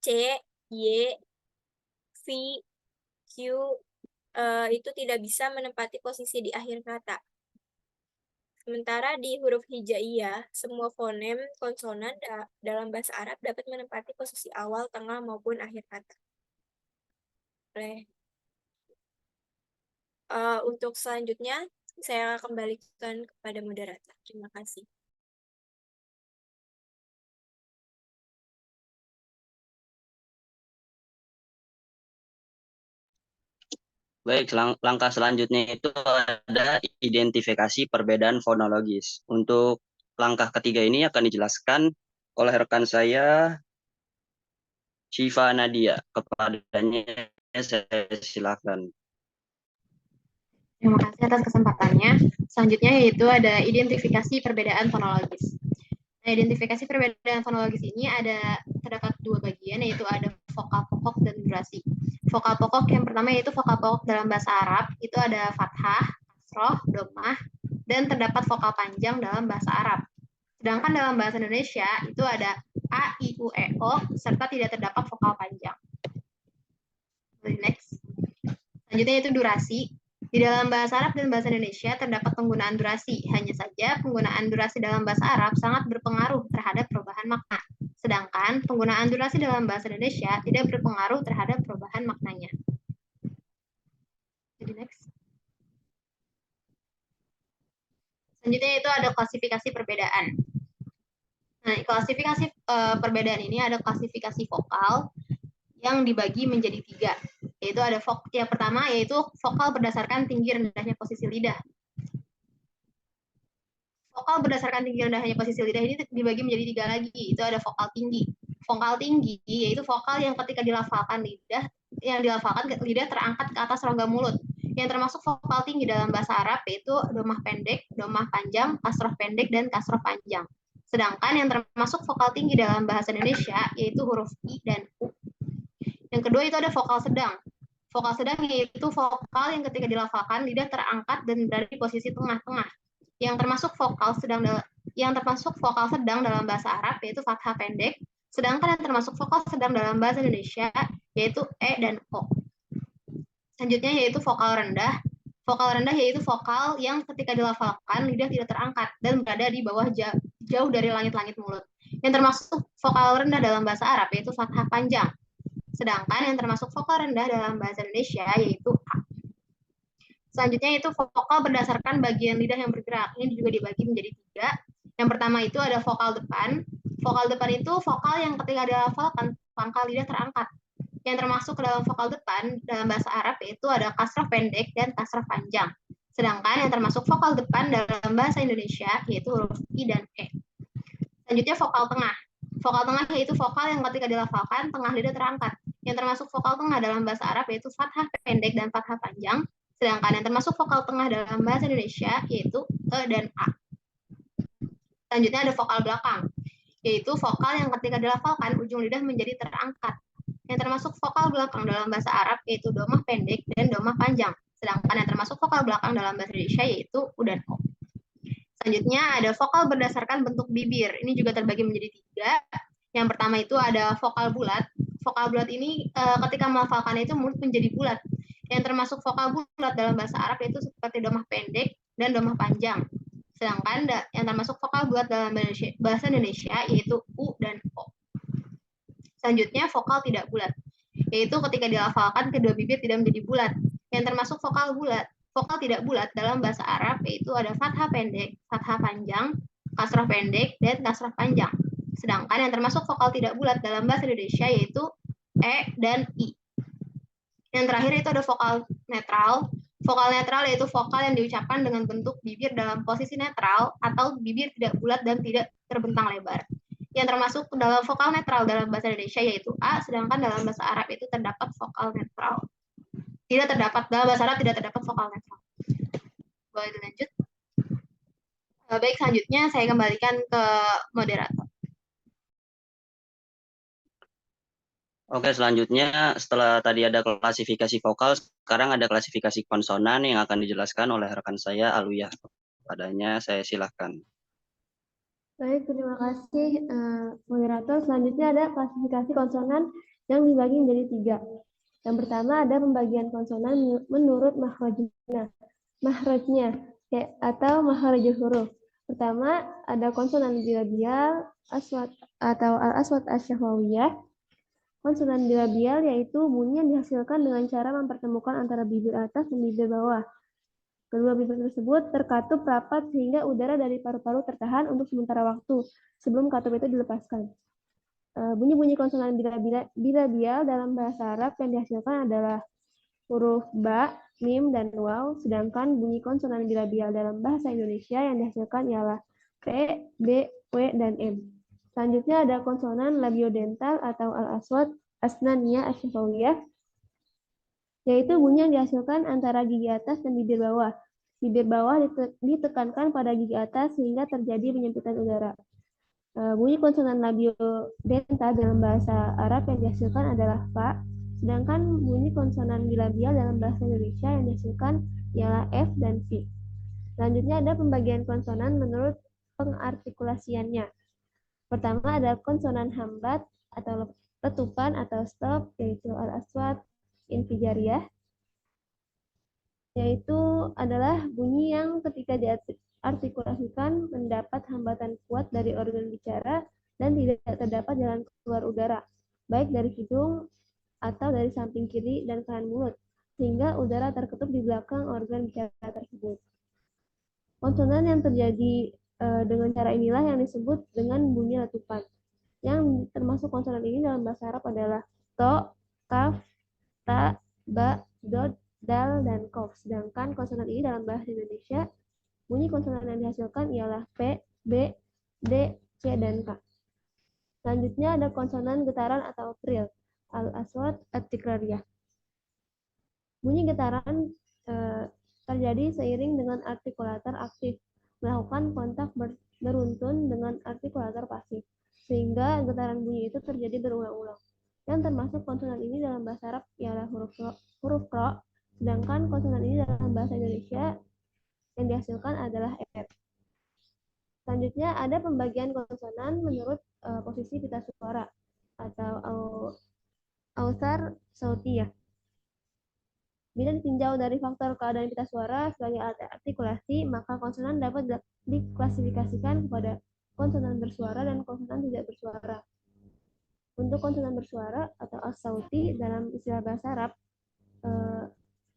[SPEAKER 2] C, Y, V, Q, itu tidak bisa menempati posisi di akhir kata. Sementara di huruf hijaiyah, semua fonem konsonan dalam bahasa Arab dapat menempati posisi awal, tengah, maupun akhir kata. Untuk selanjutnya, saya kembalikan kepada moderator. Terima kasih.
[SPEAKER 7] Baik, langkah selanjutnya itu ada identifikasi perbedaan fonologis. Untuk langkah ketiga ini akan dijelaskan oleh rekan saya, Syifa Nadia. Kepadanya saya silakan.
[SPEAKER 8] Terima kasih atas kesempatannya. Selanjutnya yaitu ada identifikasi perbedaan fonologis. Nah, identifikasi perbedaan fonologis ini terdapat dua bagian, yaitu ada vokal pokok dan durasi. Vokal pokok yang pertama yaitu vokal pokok dalam bahasa Arab, itu ada fathah, kasroh, domah, dan terdapat vokal panjang dalam bahasa Arab. Sedangkan dalam bahasa Indonesia itu ada A, I, U, E, O, serta tidak terdapat vokal panjang. Next. Selanjutnya yaitu durasi. Di dalam bahasa Arab dan bahasa Indonesia terdapat penggunaan durasi. Hanya saja penggunaan durasi dalam bahasa Arab sangat berpengaruh terhadap perubahan makna. Sedangkan penggunaan durasi dalam bahasa Indonesia tidak berpengaruh terhadap perubahan maknanya. Jadi next. Selanjutnya itu ada klasifikasi perbedaan. Nah, klasifikasi perbedaan ini ada klasifikasi vokal yang dibagi menjadi 3. Yaitu ada yang pertama yaitu vokal berdasarkan tinggi rendahnya posisi lidah. Vokal berdasarkan tinggi rendahnya posisi lidah ini dibagi menjadi 3 lagi. Itu ada vokal tinggi. Vokal tinggi yaitu vokal yang ketika dilafalkan lidah terangkat ke atas rongga mulut. Yang termasuk vokal tinggi dalam bahasa Arab yaitu domah pendek, domah panjang, kasroh pendek, dan kasroh panjang. Sedangkan yang termasuk vokal tinggi dalam bahasa Indonesia yaitu huruf I dan U. Yang kedua itu ada vokal sedang. Vokal sedang yaitu vokal yang ketika dilafalkan lidah terangkat dan berada di posisi tengah-tengah. Yang termasuk vokal sedang dalam bahasa Arab yaitu fathah pendek, sedangkan yang termasuk vokal sedang dalam bahasa Indonesia yaitu E dan O. Selanjutnya yaitu vokal rendah. Vokal rendah yaitu vokal yang ketika dilafalkan lidah tidak terangkat dan berada di bawah jauh dari langit-langit mulut. Yang termasuk vokal rendah dalam bahasa Arab yaitu fathah panjang. Sedangkan yang termasuk vokal rendah dalam bahasa Indonesia yaitu A. Selanjutnya itu vokal berdasarkan bagian lidah yang bergerak. Ini juga dibagi menjadi 3. Yang pertama itu ada vokal depan. Vokal depan itu vokal yang ketika dilafalkan pangkal lidah terangkat. Yang termasuk ke dalam vokal depan dalam bahasa Arab yaitu ada kasrah pendek dan kasrah panjang. Sedangkan yang termasuk vokal depan dalam bahasa Indonesia yaitu huruf I dan E. Selanjutnya vokal tengah. Vokal tengah yaitu vokal yang ketika dilafalkan tengah lidah terangkat. Yang termasuk vokal tengah dalam bahasa Arab yaitu fathah pendek dan fathah panjang. Sedangkan yang termasuk vokal tengah dalam bahasa Indonesia yaitu E dan A. Selanjutnya ada vokal belakang, yaitu vokal yang ketika dilafalkan ujung lidah menjadi terangkat. Yang termasuk vokal belakang dalam bahasa Arab yaitu domah pendek dan domah panjang. Sedangkan yang termasuk vokal belakang dalam bahasa Indonesia yaitu U dan O. Selanjutnya ada vokal berdasarkan bentuk bibir. Ini juga terbagi menjadi 3. Yang pertama itu ada vokal bulat. Vokal bulat ini ketika melafalkan itu mulut menjadi bulat. Yang termasuk vokal bulat dalam bahasa Arab yaitu seperti domah pendek dan domah panjang. Sedangkan yang termasuk vokal bulat dalam bahasa Indonesia yaitu U dan O. Selanjutnya vokal tidak bulat, yaitu ketika dilafalkan kedua bibir tidak menjadi bulat. Yang termasuk vokal tidak bulat dalam bahasa Arab yaitu ada fathah pendek, fathah panjang, kasrah pendek, dan kasrah panjang. Sedangkan yang termasuk vokal tidak bulat dalam bahasa Indonesia yaitu E dan I. Yang terakhir itu ada vokal netral. Vokal netral yaitu vokal yang diucapkan dengan bentuk bibir dalam posisi netral atau bibir tidak bulat dan tidak terbentang lebar. Yang termasuk dalam vokal netral dalam bahasa Indonesia yaitu A, sedangkan dalam bahasa Arab itu terdapat vokal netral. Dalam bahasa Arab tidak terdapat vokal netral. Boleh dilanjut? Baik, selanjutnya saya kembalikan ke moderator.
[SPEAKER 7] Oke, selanjutnya setelah tadi ada klasifikasi vokal, sekarang ada klasifikasi konsonan yang akan dijelaskan oleh rekan saya Aluyah. Padanya saya silakan.
[SPEAKER 9] Baik, terima kasih moderator. Selanjutnya ada klasifikasi konsonan yang dibagi menjadi 3. Yang pertama ada pembagian konsonan menurut makhrajnya atau makhrajul huruf. Pertama ada konsonan bilabial aswat atau al-aswat asy-syafawiyah. Konsonan bilabial yaitu bunyi yang dihasilkan dengan cara mempertemukan antara bibir atas dan bibir bawah. Kedua bibir tersebut terkatup rapat sehingga udara dari paru-paru tertahan untuk sementara waktu sebelum katup itu dilepaskan. Bunyi-bunyi konsonan bilabial dalam bahasa Arab yang dihasilkan adalah huruf ba, mim, dan waw, sedangkan bunyi konsonan bilabial dalam bahasa Indonesia yang dihasilkan ialah p, b, w, dan m. Selanjutnya ada konsonan labiodental atau al-aswat asnaniyah asy-syafawiyah, yaitu bunyi yang dihasilkan antara gigi atas dan bibir bawah. Bibir bawah ditekankan pada gigi atas sehingga terjadi penyempitan udara. Bunyi konsonan labiodental dalam bahasa Arab yang dihasilkan adalah fa, sedangkan bunyi konsonan bilabial dalam bahasa Indonesia yang dihasilkan ialah f dan v. Selanjutnya ada pembagian konsonan menurut pengartikulasiannya. Pertama ada konsonan hambat atau letupan atau stop, yaitu al-aswat infijariyah, yaitu adalah bunyi yang ketika diartikulasikan mendapat hambatan kuat dari organ bicara dan tidak terdapat jalan keluar udara, baik dari hidung atau dari samping kiri dan kanan mulut, sehingga udara terketup di belakang organ bicara tersebut. Konsonan yang terjadi dengan cara inilah yang disebut dengan bunyi letupan. Yang termasuk konsonan ini dalam bahasa Arab adalah to, kaf, ta, ba, dot, dal, dan kof. Sedangkan konsonan ini dalam bahasa Indonesia, bunyi konsonan yang dihasilkan ialah p, b, d, c, dan k. Selanjutnya ada konsonan getaran atau trill, al-aswat at-tikrariyah. Bunyi getaran terjadi seiring dengan artikulator aktif melakukan kontak beruntun dengan artikulator pasif, sehingga getaran bunyi itu terjadi berulang-ulang. Yang termasuk konsonan ini dalam bahasa Arab ialah huruf ro, sedangkan konsonan ini dalam bahasa Indonesia yang dihasilkan adalah r. Selanjutnya ada pembagian konsonan menurut posisi pita suara atau ausar sautiyah. Bila ditinjau dari faktor keadaan pita suara sebagai alat artikulasi, maka konsonan dapat diklasifikasikan kepada konsonan bersuara dan konsonan tidak bersuara. Untuk konsonan bersuara atau as-sauti dalam istilah bahasa Arab,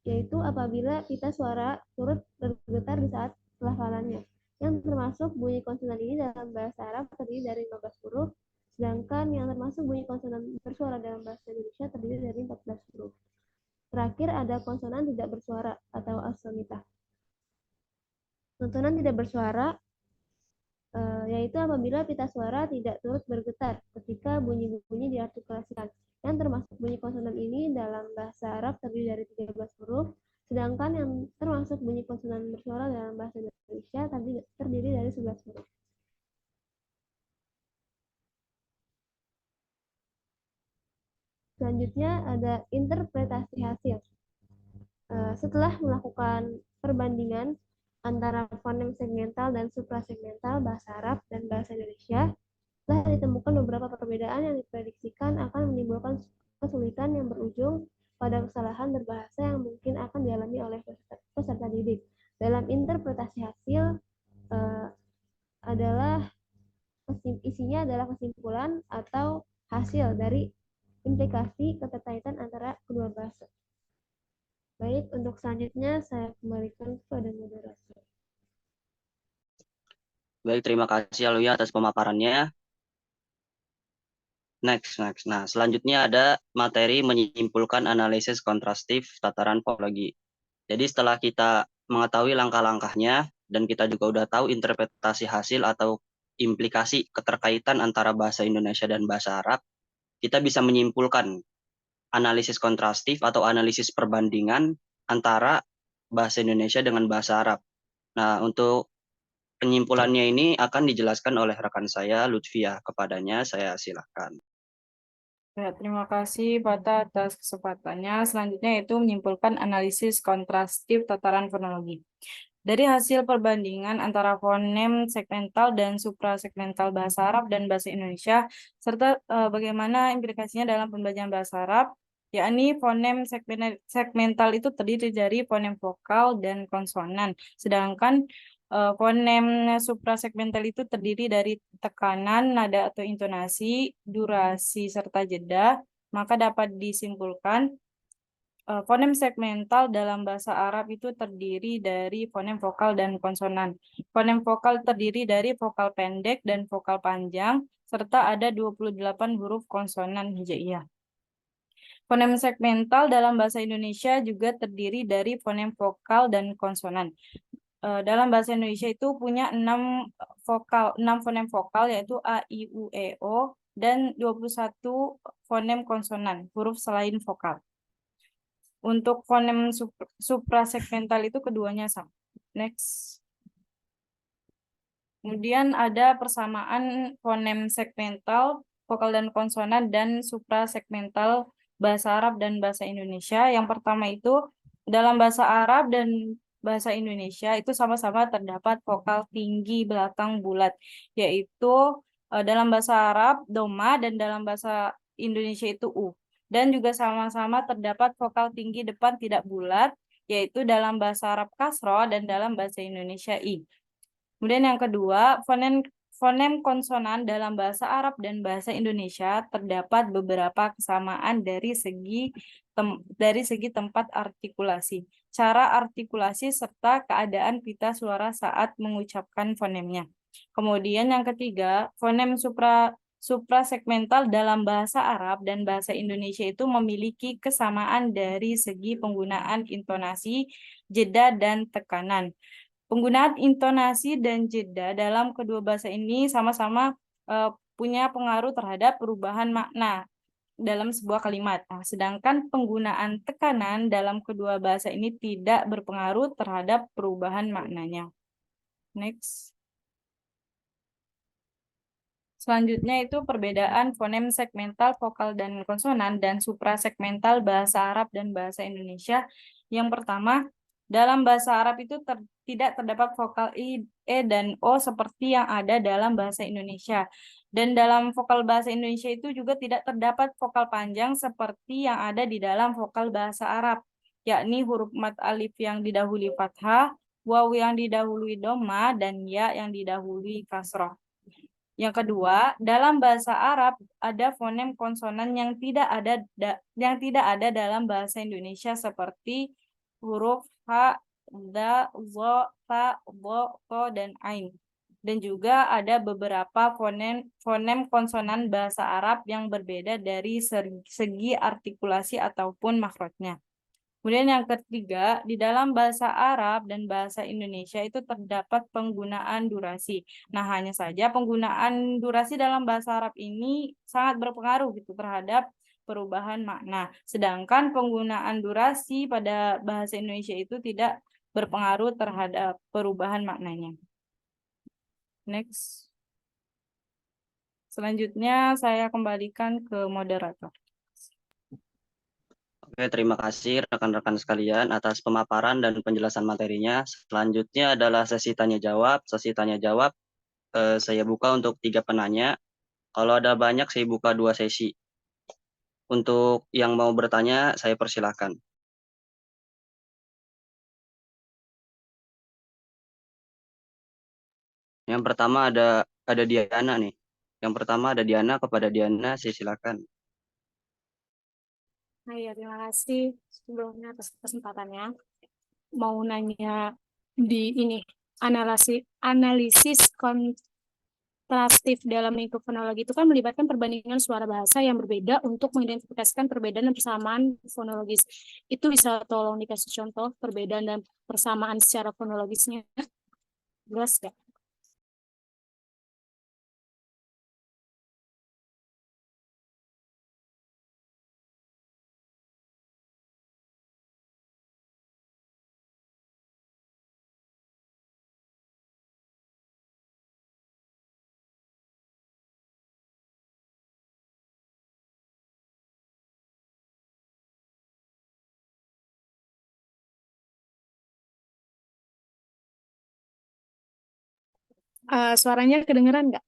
[SPEAKER 9] yaitu apabila pita suara turut bergetar di saat pelafalannya. Yang termasuk bunyi konsonan ini dalam bahasa Arab terdiri dari 15 huruf, sedangkan yang termasuk bunyi konsonan bersuara dalam bahasa Indonesia terdiri dari 14 huruf. Terakhir ada konsonan tidak bersuara atau as-samitah. Konsonan tidak bersuara yaitu apabila pita suara tidak turut bergetar ketika bunyi-bunyi diartikulasikan. Yang termasuk bunyi konsonan ini dalam bahasa Arab terdiri dari 13 huruf, sedangkan yang termasuk bunyi konsonan bersuara dalam bahasa Indonesia terdiri dari 11 huruf. Selanjutnya ada interpretasi hasil. Setelah melakukan perbandingan antara fonem segmental dan suprasegmental bahasa Arab dan bahasa Indonesia, telah ditemukan beberapa perbedaan yang diprediksikan akan menimbulkan kesulitan yang berujung pada kesalahan berbahasa yang mungkin akan dialami oleh peserta didik. Dalam interpretasi hasil isinya adalah kesimpulan atau hasil dari implikasi keterkaitan antara kedua bahasa. Baik, untuk selanjutnya saya kembalikan kepada moderator.
[SPEAKER 7] Baik, terima kasih Aluya atas pemaparannya. Next. Nah, selanjutnya ada materi menyimpulkan analisis kontrastif tataran fonologi. Jadi setelah kita mengetahui langkah-langkahnya dan kita juga udah tahu interpretasi hasil atau implikasi keterkaitan antara bahasa Indonesia dan bahasa Arab, kita bisa menyimpulkan analisis kontrastif atau analisis perbandingan antara bahasa Indonesia dengan bahasa Arab. Nah, untuk penyimpulannya ini akan dijelaskan oleh rekan saya, Lutfia. Kepadanya saya silakan.
[SPEAKER 10] Ya, terima kasih Bata atas kesempatannya. Selanjutnya itu menyimpulkan analisis kontrastif tataran fonologi. Dari hasil perbandingan antara fonem segmental dan suprasegmental bahasa Arab dan bahasa Indonesia, serta bagaimana implikasinya dalam pembelajaran bahasa Arab, yakni fonem segmental itu terdiri dari fonem vokal dan konsonan, sedangkan fonem suprasegmental itu terdiri dari tekanan, nada atau intonasi, durasi, serta jeda. Maka dapat disimpulkan fonem segmental dalam bahasa Arab itu terdiri dari fonem vokal dan konsonan. Fonem vokal terdiri dari vokal pendek dan vokal panjang, serta ada 28 huruf konsonan hijaiyah. Fonem segmental dalam bahasa Indonesia juga terdiri dari fonem vokal dan konsonan. Dalam bahasa Indonesia itu punya 6 fonem vokal, yaitu A, I, U, E, O, dan 21 fonem konsonan, huruf selain vokal. Untuk fonem suprasegmental itu keduanya sama. Next. Kemudian ada persamaan fonem segmental, vokal dan konsonan, dan suprasegmental bahasa Arab dan bahasa Indonesia. Yang pertama itu dalam bahasa Arab dan bahasa Indonesia itu sama-sama terdapat vokal tinggi belakang bulat, yaitu dalam bahasa Arab doma dan dalam bahasa Indonesia itu u. Dan juga sama-sama terdapat vokal tinggi depan tidak bulat, yaitu dalam bahasa Arab kasro dan dalam bahasa Indonesia i. Kemudian yang kedua, fonem konsonan dalam bahasa Arab dan bahasa Indonesia terdapat beberapa kesamaan dari segi tempat artikulasi, cara artikulasi, serta keadaan pita suara saat mengucapkan fonemnya. Kemudian yang ketiga, fonem suprasegmental dalam bahasa Arab dan bahasa Indonesia itu memiliki kesamaan dari segi penggunaan intonasi, jeda, dan tekanan. Penggunaan intonasi dan jeda dalam kedua bahasa ini sama-sama punya pengaruh terhadap perubahan makna dalam sebuah kalimat. Nah, sedangkan penggunaan tekanan dalam kedua bahasa ini tidak berpengaruh terhadap perubahan maknanya. Next. Selanjutnya itu perbedaan fonem segmental, vokal, dan konsonan, dan suprasegmental bahasa Arab dan bahasa Indonesia. Yang pertama, dalam bahasa Arab itu tidak terdapat vokal I, E, dan O seperti yang ada dalam bahasa Indonesia. Dan dalam vokal bahasa Indonesia itu juga tidak terdapat vokal panjang seperti yang ada di dalam vokal bahasa Arab, yakni huruf mad alif yang didahului fathah, waw yang didahului dhamma, dan ya yang didahului kasroh. Yang kedua, dalam bahasa Arab ada fonem konsonan yang tidak ada dalam bahasa Indonesia seperti huruf ha, da, zo, ta, bo, to, dan ain. Dan juga ada beberapa fonem konsonan bahasa Arab yang berbeda dari segi artikulasi ataupun makrotnya. Kemudian yang ketiga, di dalam bahasa Arab dan bahasa Indonesia itu terdapat penggunaan durasi. Nah, hanya saja penggunaan durasi dalam bahasa Arab ini sangat berpengaruh gitu terhadap perubahan makna. Sedangkan penggunaan durasi pada bahasa Indonesia itu tidak berpengaruh terhadap perubahan maknanya. Next. Selanjutnya saya kembalikan ke moderator.
[SPEAKER 7] Oke, terima kasih rekan-rekan sekalian atas pemaparan dan penjelasan materinya. Selanjutnya adalah sesi tanya jawab. Sesi tanya jawab saya buka untuk 3 penanya. Kalau ada banyak, saya buka 2 sesi. Untuk yang mau bertanya, saya persilahkan. Yang pertama ada Diana nih. Yang pertama ada Diana, kepada Diana saya silakan.
[SPEAKER 11] Nah, ya, terima kasih sebelumnya atas kesempatannya. Mau nanya di ini analisis kontrastif dalam lingkup fonologi itu kan melibatkan perbandingan suara bahasa yang berbeda untuk mengidentifikasikan perbedaan dan persamaan fonologis. Itu bisa tolong dikasih contoh perbedaan dan persamaan secara fonologisnya? Jelas ya? Suaranya kedengeran nggak?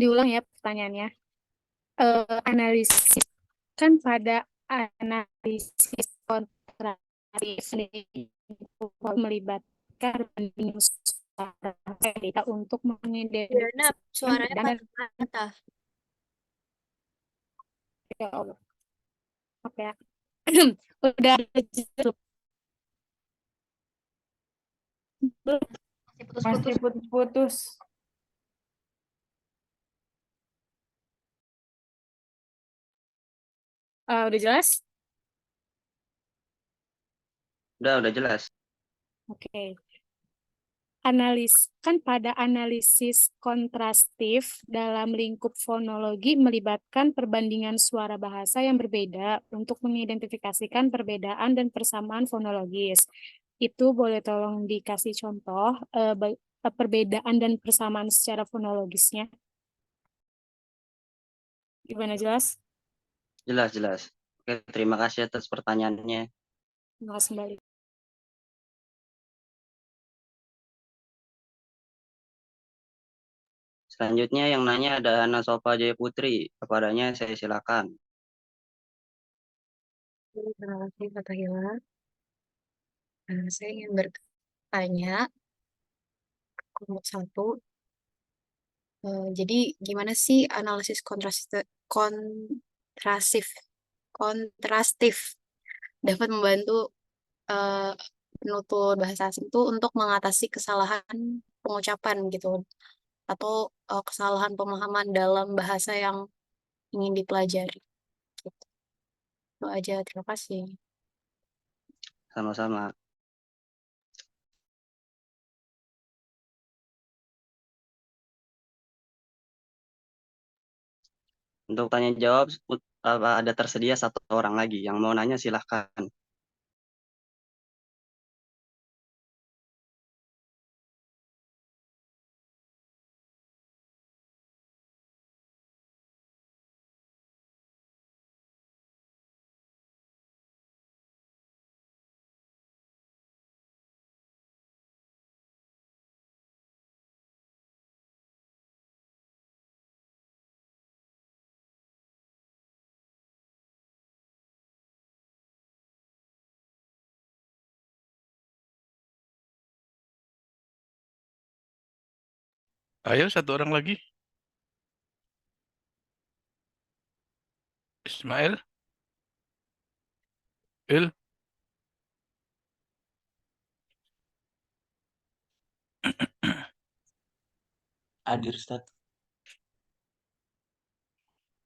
[SPEAKER 11] Diulang ya pertanyaannya. Analisis kan pada analisis kontrastif melibatkan perbandingan suara data untuk
[SPEAKER 2] Diana,
[SPEAKER 11] mengidentifikasikan
[SPEAKER 2] suaranya
[SPEAKER 11] perbedaan dan
[SPEAKER 2] patah.
[SPEAKER 11] ya Allah. Apa ya? Udah
[SPEAKER 10] Masih putus-putus.
[SPEAKER 11] Udah jelas?
[SPEAKER 7] Udah jelas.
[SPEAKER 11] Oke. Kan pada analisis kontrastif dalam lingkup fonologi melibatkan perbandingan suara bahasa yang berbeda untuk mengidentifikasikan perbedaan dan persamaan fonologis. Itu boleh tolong dikasih contoh perbedaan dan persamaan secara fonologisnya? Gimana, jelas?
[SPEAKER 7] Jelas. Oke, terima kasih atas pertanyaannya.
[SPEAKER 11] Terima kasih kembali.
[SPEAKER 7] Selanjutnya yang nanya ada Hana Sofa Jaya Putri. Kepadanya saya silakan.
[SPEAKER 5] Terima kasih, Kak Tahila. Saya ingin bertanya kelompok 1. Jadi gimana sih analisis kontrastif dapat membantu penutur bahasa asing itu untuk mengatasi kesalahan pengucapan gitu atau kesalahan pemahaman dalam bahasa yang ingin dipelajari. Gitu. Itu aja, terima kasih.
[SPEAKER 7] Sama-sama. Untuk tanya jawab ada tersedia 1 orang lagi. Yang mau nanya silahkan.
[SPEAKER 1] Ayo 1 orang lagi. Ismail, Il,
[SPEAKER 3] Hadir, Ustaz.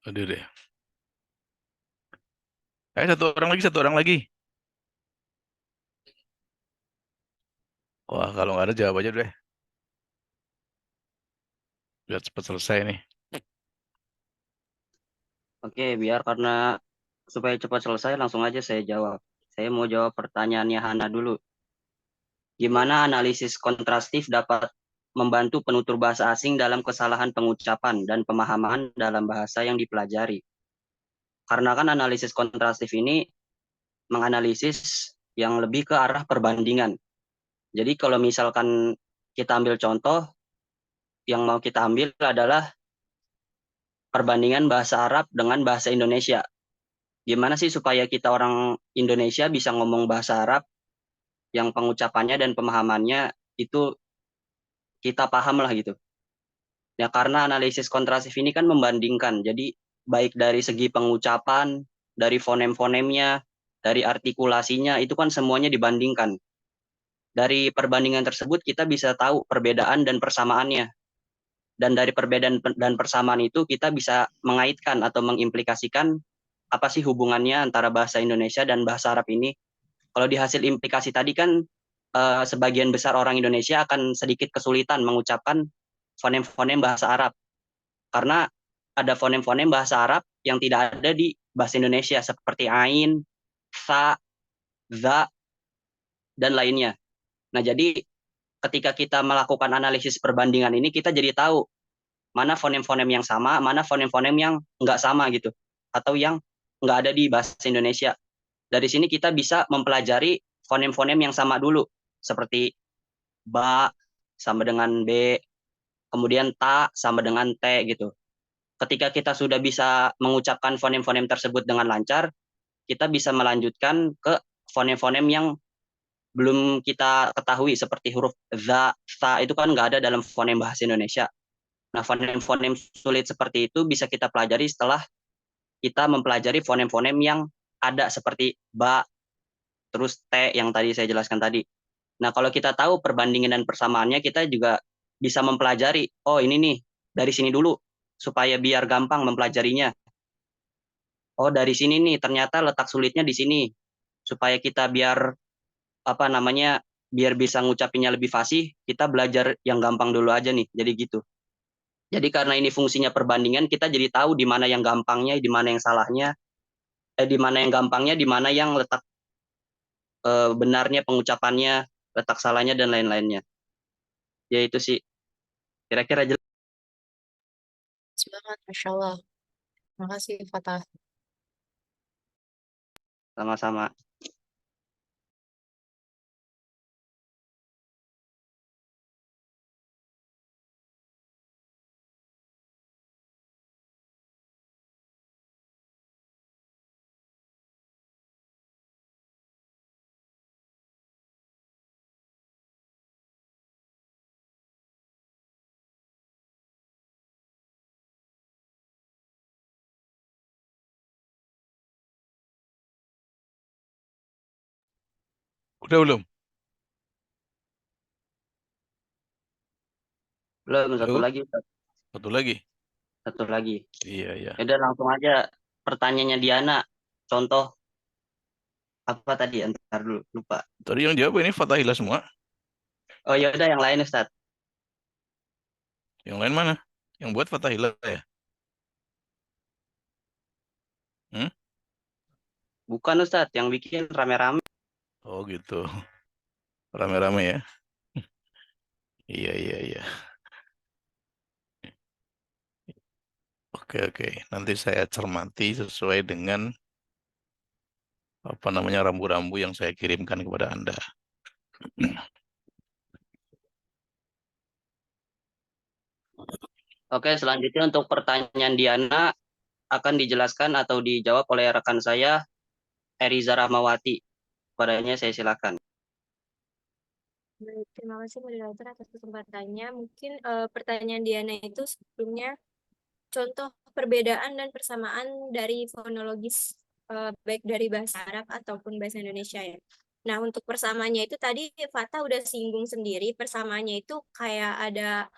[SPEAKER 1] ada deh. Satu orang lagi. Wah, kalau nggak ada jawab aja deh. Biar cepat selesai nih.
[SPEAKER 7] Oke, biar karena supaya cepat selesai langsung aja saya jawab. Saya mau jawab pertanyaannya Hana dulu. Gimana analisis kontrastif dapat membantu penutur bahasa asing dalam kesalahan pengucapan dan pemahaman dalam bahasa yang dipelajari? Karena kan analisis kontrastif ini menganalisis yang lebih ke arah perbandingan. Jadi kalau misalkan kita ambil contoh, yang mau kita ambil adalah perbandingan bahasa Arab dengan bahasa Indonesia. Gimana sih supaya kita orang Indonesia bisa ngomong bahasa Arab yang pengucapannya dan pemahamannya itu kita paham lah gitu. Ya karena analisis kontrastif ini kan membandingkan. Jadi baik dari segi pengucapan, dari fonem-fonemnya, dari artikulasinya, itu kan semuanya dibandingkan. Dari perbandingan tersebut kita bisa tahu perbedaan dan persamaannya. Dan dari perbedaan dan persamaan itu kita bisa mengaitkan atau mengimplikasikan apa sih hubungannya antara bahasa Indonesia dan bahasa Arab ini. Kalau di hasil implikasi tadi kan sebagian besar orang Indonesia akan sedikit kesulitan mengucapkan fonem-fonem bahasa Arab. Karena ada fonem-fonem bahasa Arab yang tidak ada di bahasa Indonesia seperti ain, sa, za, dan lainnya. Nah, jadi ketika kita melakukan analisis perbandingan ini, kita jadi tahu mana fonem-fonem yang sama, mana fonem-fonem yang nggak sama gitu, atau yang nggak ada di bahasa Indonesia. Dari sini kita bisa mempelajari fonem-fonem yang sama dulu, seperti ba sama dengan b, kemudian ta sama dengan t gitu. Ketika kita sudah bisa mengucapkan fonem-fonem tersebut dengan lancar, kita bisa melanjutkan ke fonem-fonem yang belum kita ketahui seperti huruf za, sa itu kan nggak ada dalam fonem bahasa Indonesia. Nah, fonem-fonem sulit seperti itu bisa kita pelajari setelah kita mempelajari fonem-fonem yang ada seperti ba, terus t yang tadi saya jelaskan tadi. Nah, kalau kita tahu perbandingan dan persamaannya, kita juga bisa mempelajari, oh ini nih, dari sini dulu, supaya biar gampang mempelajarinya. Oh, dari sini nih, ternyata letak sulitnya di sini. Supaya kita biar, apa namanya, biar bisa ngucapinnya lebih fasih, kita belajar yang gampang dulu aja nih, jadi gitu. Jadi karena ini fungsinya perbandingan, kita jadi tahu di mana yang gampangnya, di mana yang salahnya, di mana yang gampangnya, di mana yang letak benarnya pengucapannya, letak salahnya dan lain-lainnya. Ya itu sih, kira-kira jelas.
[SPEAKER 5] Semangat, Masya Allah. Terima kasih, Fatah.
[SPEAKER 7] Sama-sama.
[SPEAKER 1] Udah belum?
[SPEAKER 7] Belum, satu
[SPEAKER 1] Halo?
[SPEAKER 7] lagi.
[SPEAKER 1] Satu lagi?
[SPEAKER 7] Satu lagi.
[SPEAKER 1] Iya, iya.
[SPEAKER 7] Ya udah langsung aja pertanyaannya Diana. Contoh apa tadi? Entar dulu, lupa.
[SPEAKER 1] Tadi yang jawab ini Fatahillah semua.
[SPEAKER 7] Oh ya udah yang lain Ustaz.
[SPEAKER 1] Yang lain mana? Yang buat Fatahillah ya? Hmm?
[SPEAKER 7] Bukan Ustaz, yang bikin rame-rame.
[SPEAKER 1] Oh gitu. Rame-rame ya? Iya, iya, iya. Oke, oke. Nanti saya cermati sesuai dengan apa namanya rambu-rambu yang saya kirimkan kepada Anda.
[SPEAKER 7] Oke, selanjutnya untuk pertanyaan Diana akan dijelaskan atau dijawab oleh rekan saya Eriza Rahmawati. Padanya saya silakan.
[SPEAKER 2] Baik, terima kasih moderator atas kesempatannya. Mungkin pertanyaan Diana itu sebelumnya contoh perbedaan dan persamaan dari fonologis baik dari bahasa Arab ataupun bahasa Indonesia ya. Nah, untuk persamaannya itu tadi Fata udah singgung sendiri, persamaannya itu kayak ada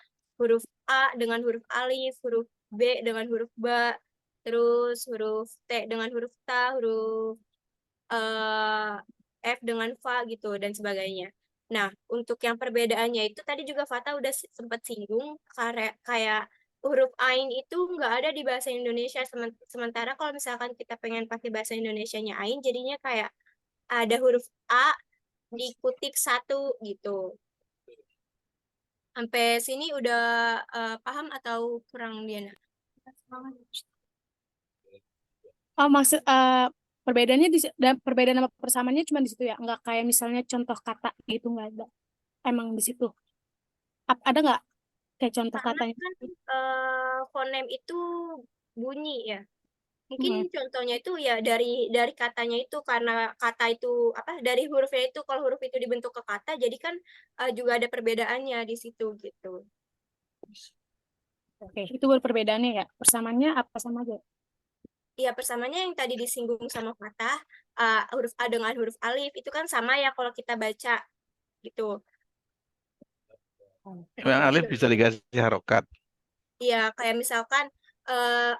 [SPEAKER 2] huruf A dengan huruf alif, huruf B dengan huruf ba, terus huruf T dengan huruf ta, huruf eh, F dengan fa gitu dan sebagainya. Nah, untuk yang perbedaannya itu tadi juga Fata udah sempat singgung kayak huruf Ain itu nggak ada di bahasa Indonesia. Sementara kalau misalkan kita pengen pakai bahasa Indonesianya Ain, jadinya kayak ada huruf A dikutik satu gitu. Sampai sini udah paham atau kurang, Diana?
[SPEAKER 11] Oh, maksud perbedaannya perbedaan sama persamaannya cuma di situ ya, nggak kayak misalnya contoh kata gitu, nggak ada. Emang di situ. Ada nggak kayak contoh
[SPEAKER 2] Karena
[SPEAKER 11] katanya?
[SPEAKER 2] kan fonem itu bunyi ya. Mungkin
[SPEAKER 11] Hmm.
[SPEAKER 2] contohnya itu ya dari katanya itu, karena kata itu apa, dari hurufnya itu, kalau huruf itu dibentuk ke kata, jadi kan juga ada perbedaannya di situ gitu.
[SPEAKER 11] Oke, itu baru perbedaannya ya. Persamaannya apa sama aja?
[SPEAKER 2] Iya, persamaannya yang tadi disinggung sama kata huruf A dengan huruf alif itu kan sama ya kalau kita baca gitu.
[SPEAKER 1] Emang alif bisa dikasih harokat.
[SPEAKER 2] Iya, kayak misalkan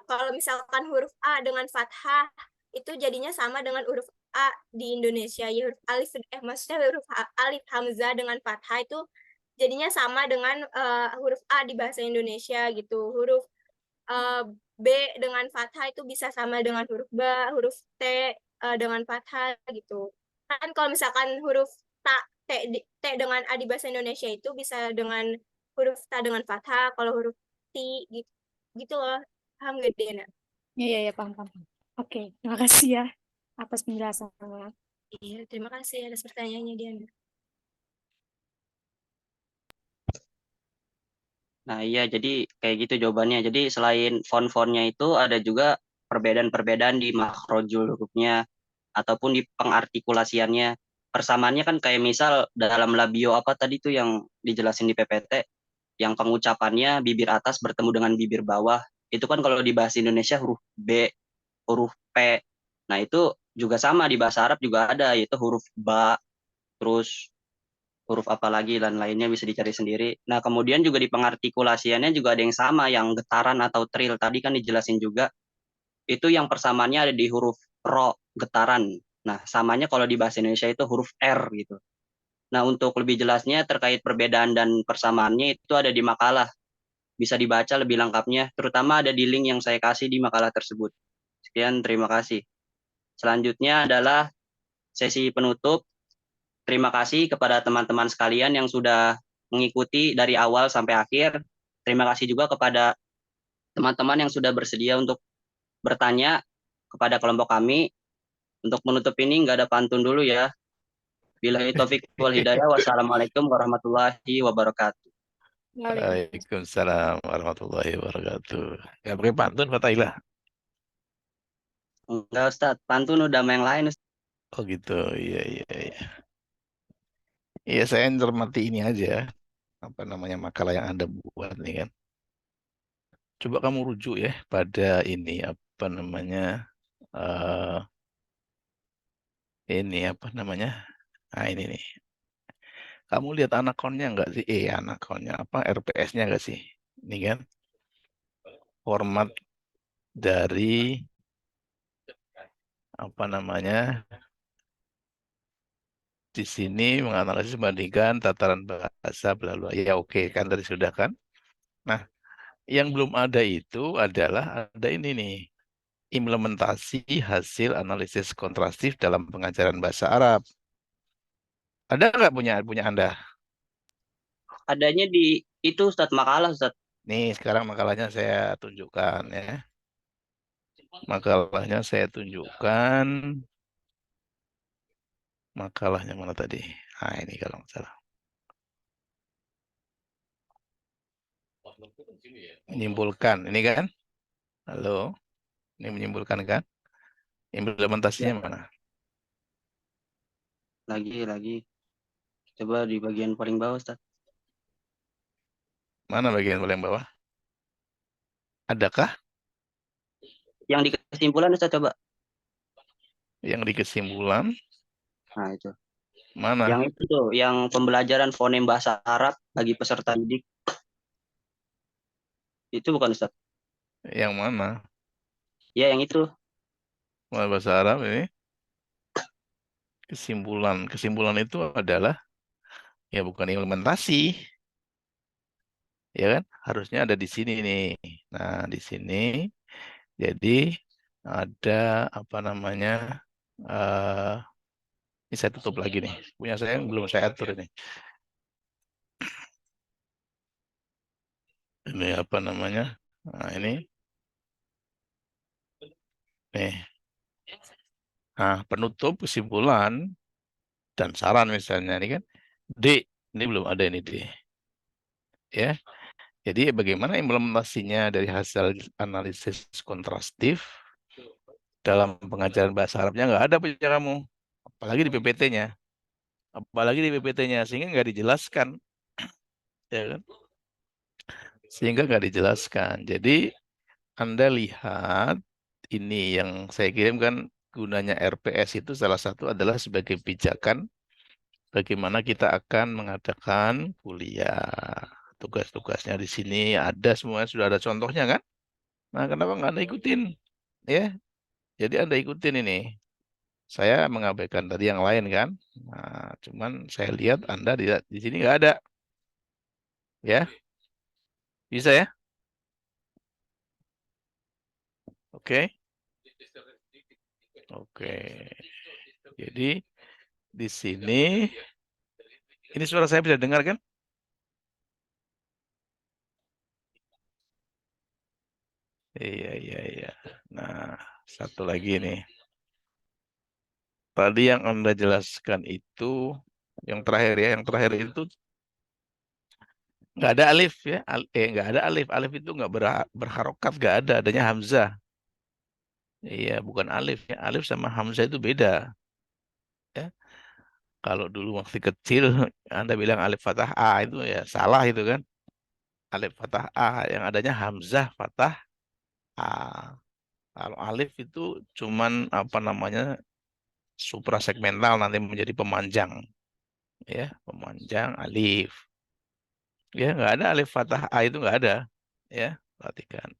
[SPEAKER 2] kalau misalkan huruf A dengan fathah itu jadinya sama dengan huruf A di Indonesia. Ya, huruf alif maksudnya huruf alif hamzah dengan fathah itu jadinya sama dengan huruf A di bahasa Indonesia gitu. Huruf eh, B dengan fathah itu bisa sama dengan huruf ba, huruf T dengan fathah gitu. Kan kalau misalkan huruf ta, T dengan A di bahasa Indonesia itu bisa dengan huruf ta dengan fathah, kalau huruf T gitu, gitu loh. Paham gak, Diana?
[SPEAKER 11] Iya, iya, iya, paham, paham. Oke, terima kasih ya atas penjelasannya.
[SPEAKER 2] Iya, terima kasih atas pertanyaannya, Diana.
[SPEAKER 7] Nah, iya, jadi kayak gitu jawabannya. Jadi selain font-fontnya itu ada juga perbedaan-perbedaan di makhrajul hurufnya ataupun di pengartikulasiannya. Persamaannya kan kayak misal dalam labio apa tadi tuh yang dijelasin di PPT, yang pengucapannya bibir atas bertemu dengan bibir bawah. Itu kan kalau di bahasa Indonesia huruf B, huruf P. Nah, itu juga sama di bahasa Arab juga ada, yaitu huruf ba, terus huruf apa lagi dan lainnya bisa dicari sendiri. Nah, kemudian juga di pengartikulasiannya juga ada yang sama, yang getaran atau trill. Tadi kan dijelasin juga, itu yang persamaannya ada di huruf ro, getaran. Nah, samanya kalau di bahasa Indonesia itu huruf R gitu. Nah, untuk lebih jelasnya terkait perbedaan dan persamaannya itu ada di makalah. Bisa dibaca lebih lengkapnya, terutama ada di link yang saya kasih di makalah tersebut. Sekian, terima kasih. Selanjutnya adalah sesi penutup. Terima kasih kepada teman-teman sekalian yang sudah mengikuti dari awal sampai akhir. Terima kasih juga kepada teman-teman yang sudah bersedia untuk bertanya kepada kelompok kami. Untuk menutup ini nggak ada pantun dulu ya. Billahi taufik wal hidayah. Wassalamualaikum warahmatullahi wabarakatuh.
[SPEAKER 1] Waalaikumsalam warahmatullahi wabarakatuh. Gak pakai pantun, Fatailah.
[SPEAKER 7] Enggak, Ustadz. Pantun udah sama yang lain, Ustadz.
[SPEAKER 1] Oh gitu, iya, iya, iya. Iya, saya cermati ini aja, apa namanya, makalah yang Anda buat nih kan. Coba kamu rujuk ya pada ini, apa namanya, ini apa namanya, nah ini nih. Kamu lihat anakonnya nggak sih? Anakonnya apa, RPS-nya nggak sih? Ini kan format dari apa namanya, di sini menganalisis membandingkan tataran bahasa bla bla. Ya oke kan, tadi sudah kan. Nah, yang belum ada itu adalah ada ini nih, implementasi hasil analisis kontrastif dalam pengajaran bahasa Arab. Ada nggak punya Anda?
[SPEAKER 7] Adanya di itu, Ustadz, makalah, Ustadz.
[SPEAKER 1] Nih, sekarang makalahnya saya tunjukkan ya. Makalahnya saya tunjukkan. Makalahnya mana tadi? Nah, ini kalau nggak salah. Menyimpulkan, ini kan? Halo, ini menyimpulkan kan? Implementasinya mana?
[SPEAKER 7] Lagi. Coba di bagian paling bawah, Ustadz.
[SPEAKER 1] Mana bagian paling bawah? Adakah?
[SPEAKER 7] Yang di kesimpulan Ustaz coba.
[SPEAKER 1] Yang di kesimpulan
[SPEAKER 7] Nah, itu.
[SPEAKER 1] mana?
[SPEAKER 7] Yang itu tuh, yang pembelajaran fonem bahasa Arab bagi peserta didik. Itu bukan Ustaz?
[SPEAKER 1] Yang mana?
[SPEAKER 7] Ya, yang itu.
[SPEAKER 1] Bahasa Arab ini kesimpulan. Kesimpulan itu adalah ya bukan implementasi, ya kan? Harusnya ada di sini nih. Nah, di sini jadi ada apa namanya? eh ini saya tutup lagi nih. Punya saya yang belum saya atur ini. Ini apa namanya? Nah, ini nih. Nah, penutup, kesimpulan, dan saran misalnya ini kan D. Ini belum ada ini D. Ya. Jadi bagaimana implementasinya dari hasil analisis kontrastif dalam pengajaran bahasa Arabnya nggak ada punya kamu. Apalagi di PPT-nya. Apalagi di PPT-nya sehingga nggak dijelaskan. Ya kan? Sehingga nggak dijelaskan. Jadi Anda lihat ini yang saya kirim kan gunanya RPS itu salah satu adalah sebagai pijakan bagaimana kita akan mengadakan kuliah. Tugas-tugasnya di sini ada semuanya sudah ada contohnya kan? Nah, kenapa nggak Anda ikutin? Ya, jadi Anda ikutin ini. Saya mengabaikan tadi yang lain kan? Nah, cuman saya lihat Anda di sini nggak ada. Ya, bisa ya? Oke. Oke. Jadi di sini ini suara saya bisa dengar kan? Iya, iya, iya. Nah, satu lagi nih. Tadi yang Anda jelaskan itu, yang terakhir ya, yang terakhir itu nggak ada alif ya, nggak ada alif. Alif itu nggak berharokat, nggak ada, adanya hamzah. Iya, bukan alif ya. Alif sama hamzah itu beda. Ya, kalau dulu waktu kecil Anda bilang alif fathah A itu ya salah itu kan. Alif fathah A yang adanya hamzah fathah A. Kalau alif itu cuman apa namanya suprasegmental nanti menjadi pemanjang, ya pemanjang alif. Ya nggak ada alif fathah A itu nggak ada, ya perhatikan.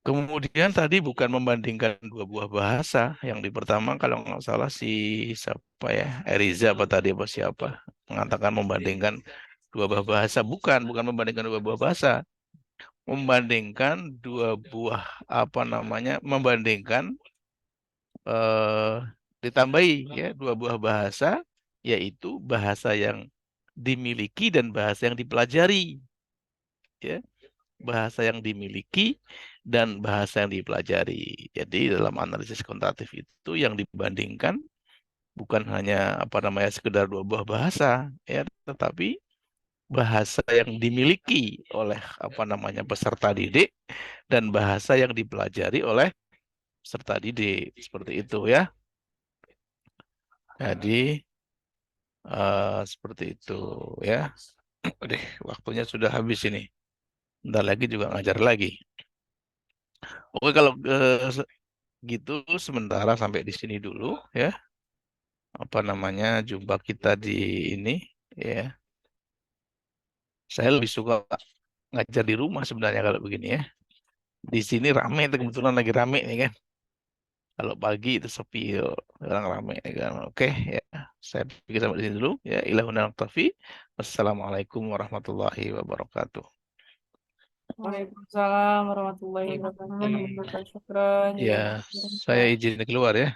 [SPEAKER 1] Kemudian tadi bukan membandingkan dua buah bahasa. Yang di pertama kalau nggak salah si siapa ya Eriza apa tadi apa siapa mengatakan membandingkan dua buah bahasa. Bukan membandingkan dua buah bahasa. Membandingkan dua buah apa namanya membandingkan eh, ditambahi ya dua buah bahasa yaitu bahasa yang dimiliki dan bahasa yang dipelajari ya bahasa yang dimiliki dan bahasa yang dipelajari. Jadi dalam analisis kuantitatif itu yang dibandingkan bukan hanya apa namanya sekedar dua buah bahasa ya tetapi bahasa yang dimiliki oleh apa namanya peserta didik dan bahasa yang dipelajari oleh peserta didik seperti itu ya. Jadi seperti itu ya. Deh, waktunya sudah habis ini. Bentar lagi juga ngajar lagi. Oke, kalau gitu sementara sampai di sini dulu ya. Apa namanya jumpa kita di ini ya. Saya lebih suka ngajar di rumah sebenarnya kalau begini ya. Di sini rame, kebetulan lagi rame nih kan. Kalau pagi itu sepi, sekarang rame ya kan. Oke ya, saya pikir sampai di sini dulu ya. Ilahuna naktafi. Wassalamualaikum warahmatullahi wabarakatuh.
[SPEAKER 10] Waalaikumsalam warahmatullahi wabarakatuh. Syukran.
[SPEAKER 1] Ya, saya izin keluar ya.